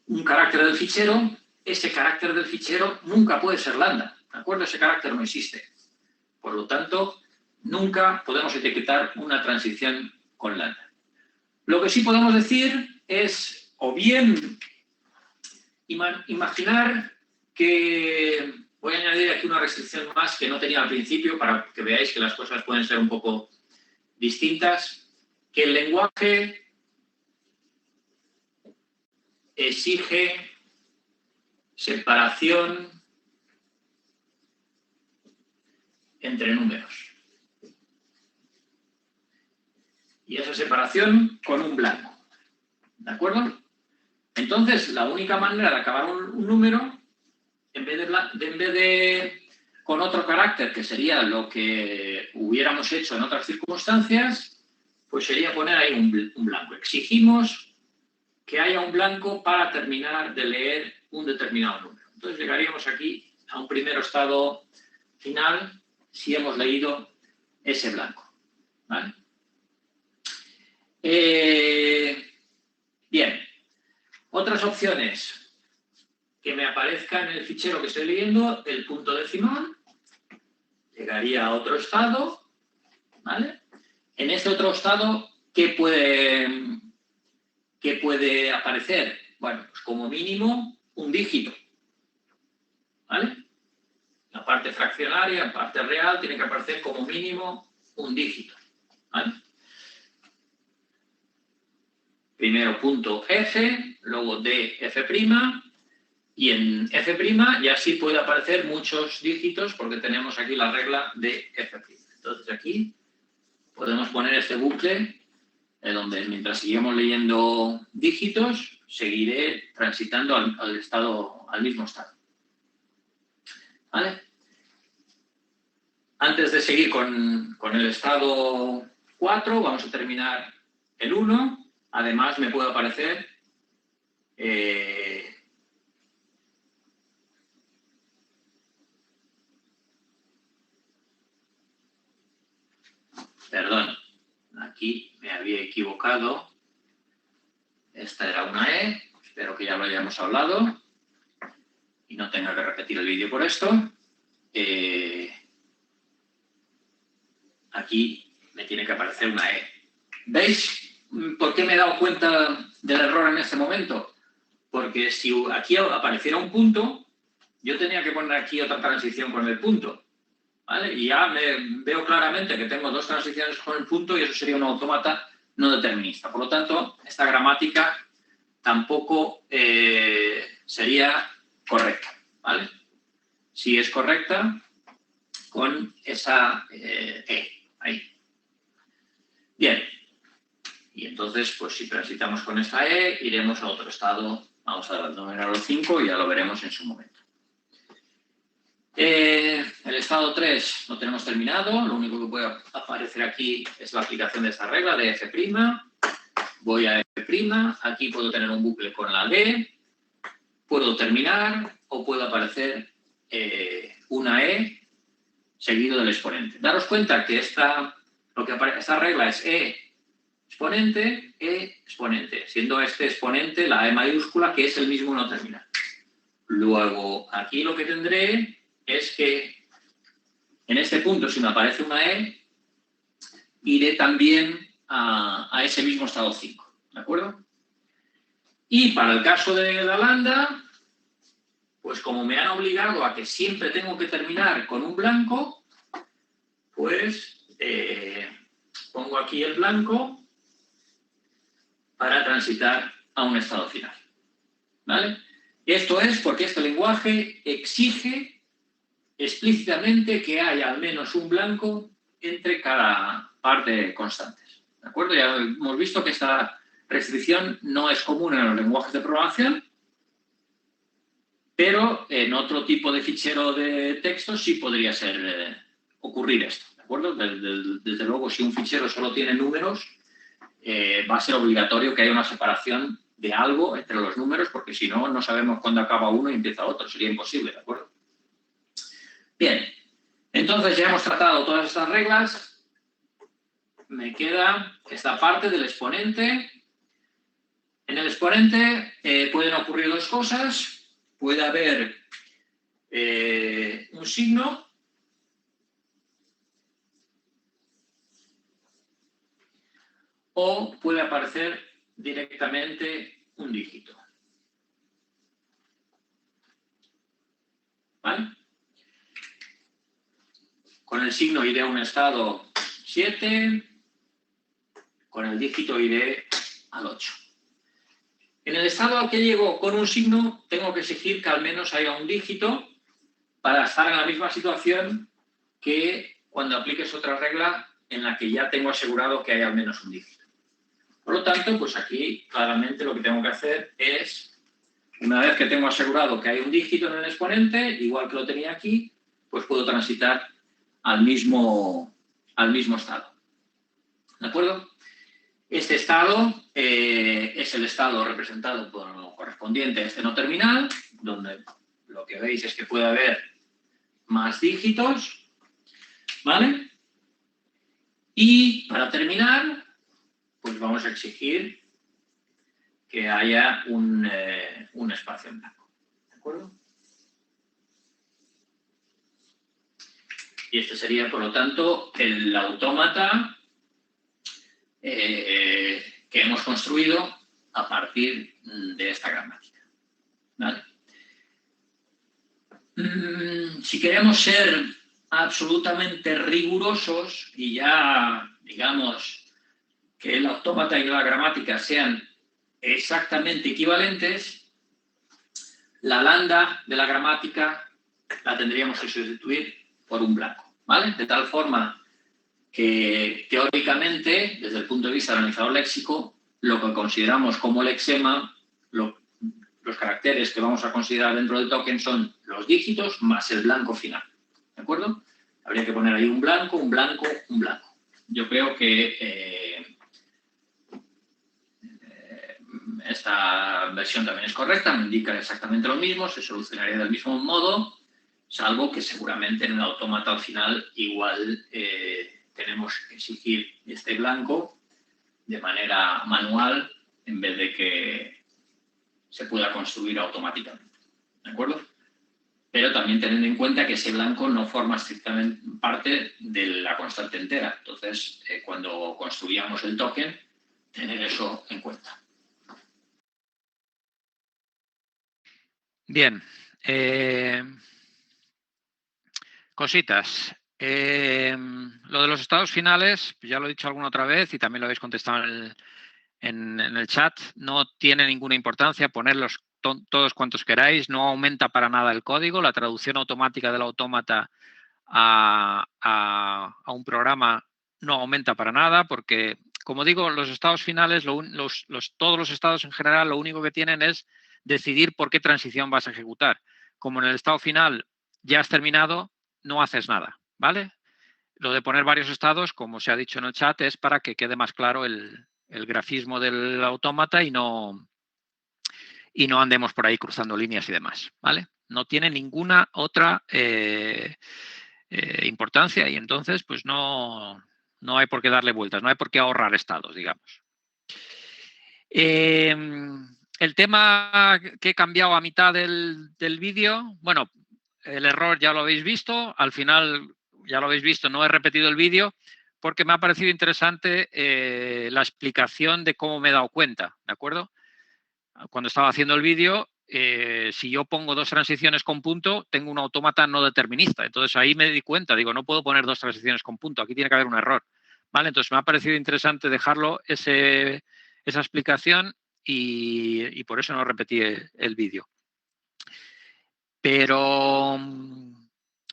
[SPEAKER 1] un carácter del fichero, ese carácter del fichero nunca puede ser lambda, ¿de acuerdo? Ese carácter no existe. Por lo tanto, nunca podemos etiquetar una transición con lambda. Lo que sí podemos decir es, o bien, imaginar que... Voy a añadir aquí una restricción más que no tenía al principio para que veáis que las cosas pueden ser un poco distintas, que el lenguaje exige separación entre números. Y esa separación con un blanco. ¿De acuerdo? Entonces, la única manera de acabar un número, en vez de con otro carácter, que sería lo que hubiéramos hecho en otras circunstancias, pues sería poner ahí un blanco. Exigimos que haya un blanco para terminar de leer un determinado número. Entonces, llegaríamos aquí a un primer estado final si hemos leído ese blanco. ¿Vale? Bien. Otras opciones. Que me aparezca en el fichero que estoy leyendo el punto decimal. Llegaría a otro estado. ¿Vale? En este otro estado, ¿qué puede aparecer? Bueno, pues como mínimo un dígito. ¿Vale? La parte fraccionaria, la parte real, tiene que aparecer como mínimo un dígito. ¿Vale? Primero punto F, luego D, F', y en F' ya sí puede aparecer muchos dígitos porque tenemos aquí la regla de F'. Entonces aquí podemos poner este bucle donde mientras sigamos leyendo dígitos, seguiré transitando al mismo estado. ¿Vale? Antes de seguir con el estado 4, vamos a terminar el 1. Además, me puede aparecer perdón, aquí me había equivocado. Esta era una E. Espero que ya lo hayamos hablado y no tenga que repetir el vídeo por esto. Aquí me tiene que aparecer una E. ¿Veis por qué me he dado cuenta del error en este momento? Porque si aquí apareciera un punto, yo tenía que poner aquí otra transición con el punto. ¿Vale? Y ya veo claramente que tengo 2 transiciones con el punto y eso sería un autómata no determinista. Por lo tanto, esta gramática tampoco sería correcta. ¿Vale? Si es correcta con esa E. Ahí. Bien. Y entonces, pues si transitamos con esta E, iremos a otro estado. Vamos a denominar los 5 y ya lo veremos en su momento. El estado 3 lo tenemos terminado. Lo único que puede aparecer aquí es la aplicación de esta regla de F'. Voy a F'. Aquí puedo tener un bucle con la D. puedo terminar o puede aparecer una E seguido del exponente. Daros cuenta que esta regla es E exponente, siendo este exponente la E mayúscula, que es el mismo no terminal. Luego, aquí lo que tendré es que en este punto, si me aparece una E, iré también a ese mismo estado 5, ¿de acuerdo? Y para el caso de la lambda, pues como me han obligado a que siempre tengo que terminar con un blanco, pues pongo aquí el blanco para transitar a un estado final, ¿vale? Esto es porque este lenguaje exige explícitamente que haya al menos un blanco entre cada par de constantes, ¿de acuerdo? Ya hemos visto que esta restricción no es común en los lenguajes de programación, pero en otro tipo de fichero de texto sí podría ocurrir esto, ¿de acuerdo? Desde luego, si un fichero solo tiene números, va a ser obligatorio que haya una separación de algo entre los números, porque si no, no sabemos cuándo acaba uno y empieza otro. Sería imposible, ¿de acuerdo? Bien, entonces ya hemos tratado todas estas reglas. Me queda esta parte del exponente. En el exponente pueden ocurrir dos cosas. Puede haber un signo o puede aparecer directamente un dígito. ¿Vale? Con el signo iré a un estado 7, con el dígito iré al 8. En el estado al que llego con un signo, tengo que exigir que al menos haya un dígito para estar en la misma situación que cuando apliques otra regla en la que ya tengo asegurado que hay al menos un dígito. Por lo tanto, pues aquí claramente lo que tengo que hacer es, una vez que tengo asegurado que hay un dígito en el exponente, igual que lo tenía aquí, pues puedo transitar al mismo estado. ¿De acuerdo? Este estado es el estado representado por lo correspondiente a este no terminal, donde lo que veis es que puede haber más dígitos, ¿vale? Y para terminar, pues vamos a exigir que haya un espacio en blanco, ¿de acuerdo? Y este sería, por lo tanto, el autómata que hemos construido a partir de esta gramática, ¿vale? Si queremos ser absolutamente rigurosos y ya, digamos, que el autómata y la gramática sean exactamente equivalentes, la lambda de la gramática la tendríamos que sustituir por un blanco, ¿vale? De tal forma que teóricamente, desde el punto de vista del analizador léxico, lo que consideramos como lexema, los caracteres que vamos a considerar dentro del token son los dígitos más el blanco final, ¿de acuerdo? Habría que poner ahí un blanco, un blanco, un blanco. Yo creo que esta versión también es correcta, me indica exactamente lo mismo, se solucionaría del mismo modo, salvo que seguramente en el autómata al final igual tenemos que exigir este blanco de manera manual en vez de que se pueda construir automáticamente, ¿de acuerdo? Pero también teniendo en cuenta que ese blanco no forma estrictamente parte de la constante entera. Entonces, cuando construíamos el token, tener eso en cuenta.
[SPEAKER 4] Bien. Cositas. Lo de los estados finales, ya lo he dicho alguna otra vez y también lo habéis contestado en el chat, no tiene ninguna importancia ponerlos todos cuantos queráis, no aumenta para nada el código, la traducción automática del autómata a un programa no aumenta para nada porque, como digo, los estados finales, todos los estados en general, lo único que tienen es decidir por qué transición vas a ejecutar. Como en el estado final ya has terminado, no haces nada, ¿vale? Lo de poner varios estados, como se ha dicho en el chat, es para que quede más claro el grafismo del autómata y no
[SPEAKER 1] y no andemos por ahí cruzando líneas y demás, ¿vale? No tiene ninguna otra importancia y entonces pues no hay por qué darle vueltas, no hay por qué ahorrar estados, digamos. El tema que he cambiado a mitad del vídeo, bueno, el error ya lo habéis visto, al final ya lo habéis visto, no he repetido el vídeo porque me ha parecido interesante la explicación de cómo me he dado cuenta, ¿de acuerdo? Cuando estaba haciendo el vídeo, si yo pongo 2 transiciones con punto, tengo un autómata no determinista. Entonces ahí me di cuenta, digo, no puedo poner 2 transiciones con punto, aquí tiene que haber un error. ¿Vale? Entonces me ha parecido interesante dejarlo esa explicación y por eso no repetí el vídeo. Pero,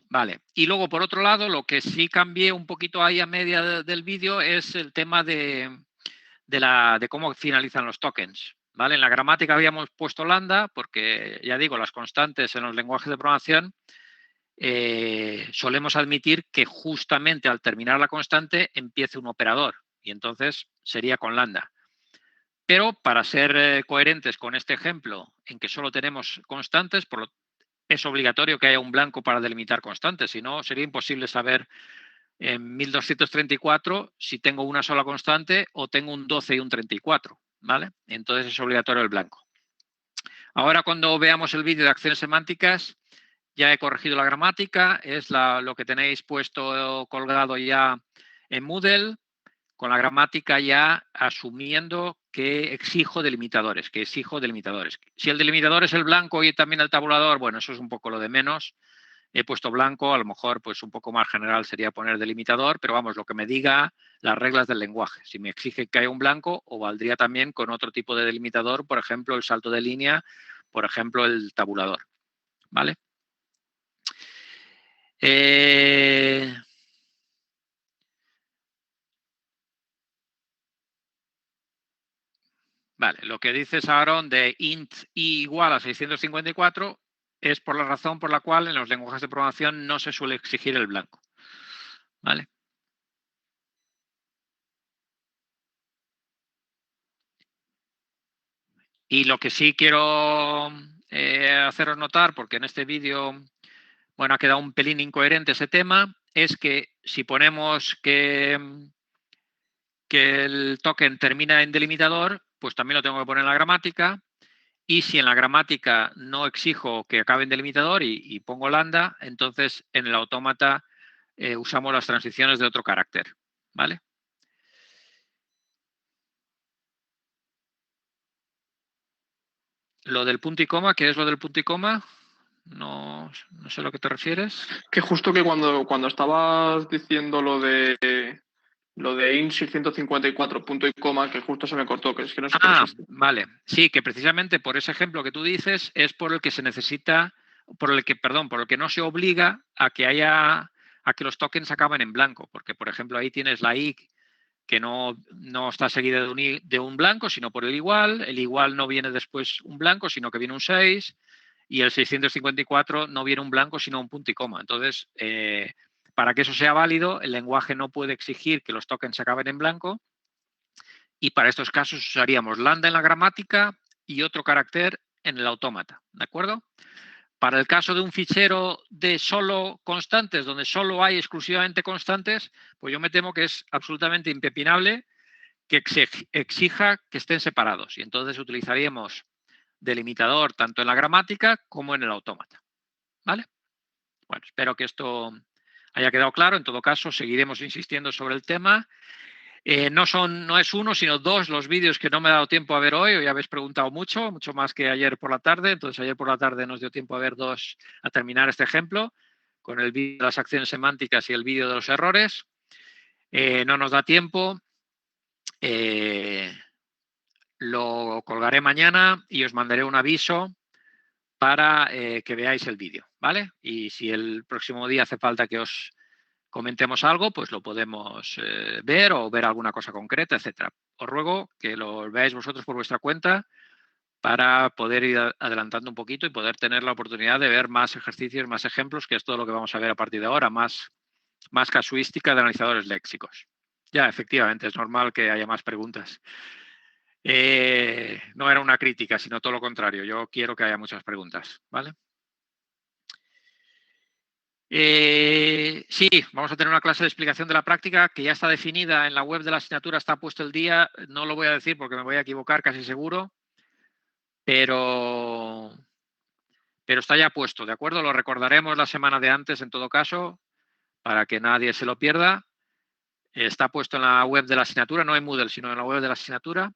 [SPEAKER 1] vale. Y luego, por otro lado, lo que sí cambié un poquito ahí a media del vídeo es el tema de cómo finalizan los tokens. ¿Vale? En la gramática habíamos puesto lambda porque, ya digo, las constantes en los lenguajes de programación solemos admitir que justamente al terminar la constante empiece un operador y entonces sería con lambda. Pero para ser coherentes con este ejemplo en que solo tenemos constantes, es obligatorio que haya un blanco para delimitar constantes, si no sería imposible saber en 1234 si tengo una sola constante o tengo un 12 y un 34, ¿vale? Entonces es obligatorio el blanco. Ahora cuando veamos el vídeo de acciones semánticas, ya he corregido la gramática, es lo que tenéis puesto colgado ya en Moodle, con la gramática ya asumiendo que exijo delimitadores, Si el delimitador es el blanco y también el tabulador, bueno, eso es un poco lo de menos. He puesto blanco, a lo mejor pues un poco más general sería poner delimitador, pero vamos, lo que me diga las reglas del lenguaje. Si me exige que haya un blanco, o valdría también con otro tipo de delimitador, por ejemplo, el salto de línea, por ejemplo, el tabulador. ¿Vale? Vale, lo que dices, Aaron, de int i igual a 654 es por la razón por la cual en los lenguajes de programación no se suele exigir el blanco. ¿Vale? Y lo que sí quiero haceros notar, porque en este vídeo, bueno, ha quedado un pelín incoherente ese tema, es que si ponemos que el token termina en delimitador, pues también lo tengo que poner en la gramática. Y si en la gramática no exijo que acabe en delimitador y pongo lambda, entonces en el autómata usamos las transiciones de otro carácter. ¿Vale? Lo del punto y coma, ¿qué es lo del punto y coma? No sé a lo que te refieres.
[SPEAKER 2] Que justo que cuando estabas diciendo lo de int 654 punto y coma, que justo se me cortó, que es que no sé qué es esto.
[SPEAKER 1] Vale. Sí, que precisamente por ese ejemplo que tú dices es por el que se necesita, por el que no se obliga a que los tokens acaben en blanco, porque por ejemplo ahí tienes la i que no está seguida de un blanco, sino por el igual no viene después un blanco, sino que viene un 6, y el 654 no viene un blanco, sino un punto y coma. Entonces, para que eso sea válido, el lenguaje no puede exigir que los tokens se acaben en blanco, y para estos casos usaríamos lambda en la gramática y otro carácter en el autómata, ¿de acuerdo? Para el caso de un fichero de solo constantes, donde solo hay exclusivamente constantes, pues yo me temo que es absolutamente impepinable que exija que estén separados. Y entonces utilizaríamos delimitador tanto en la gramática como en el autómata. ¿Vale? Bueno, espero que esto haya quedado claro. En todo caso, seguiremos insistiendo sobre el tema. No es uno, sino 2 los vídeos que no me he dado tiempo a ver hoy. Hoy habéis preguntado mucho más que ayer por la tarde. Entonces, ayer por la tarde nos dio tiempo a ver 2, a terminar este ejemplo, con el vídeo de las acciones semánticas y el vídeo de los errores. No nos da tiempo. Lo colgaré mañana y os mandaré un aviso para que veáis el vídeo, ¿vale? Y si el próximo día hace falta que os comentemos algo, pues lo podemos ver o ver alguna cosa concreta, etcétera. Os ruego que lo veáis vosotros por vuestra cuenta para poder ir adelantando un poquito y poder tener la oportunidad de ver más ejercicios, más ejemplos, que es todo lo que vamos a ver a partir de ahora, más casuística de analizadores léxicos. Ya, efectivamente, es normal que haya más preguntas. No era una crítica, sino todo lo contrario. Yo quiero que haya muchas preguntas, ¿vale? Sí, vamos a tener una clase de explicación de la práctica que ya está definida en la web de la asignatura, está puesto el día, no lo voy a decir porque me voy a equivocar casi seguro, pero está ya puesto, ¿de acuerdo? Lo recordaremos la semana de antes en todo caso, para que nadie se lo pierda. Está puesto en la web de la asignatura, no en Moodle, sino en la web de la asignatura,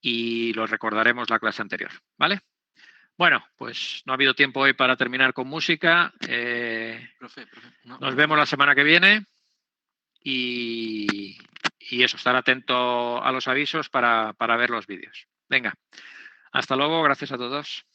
[SPEAKER 1] y lo recordaremos la clase anterior, ¿vale? Bueno, pues no ha habido tiempo hoy para terminar con música.
[SPEAKER 5] Profe,
[SPEAKER 1] Nos vemos la semana que viene y eso, estar atento a los avisos para ver los vídeos. Venga, hasta luego, gracias a todos.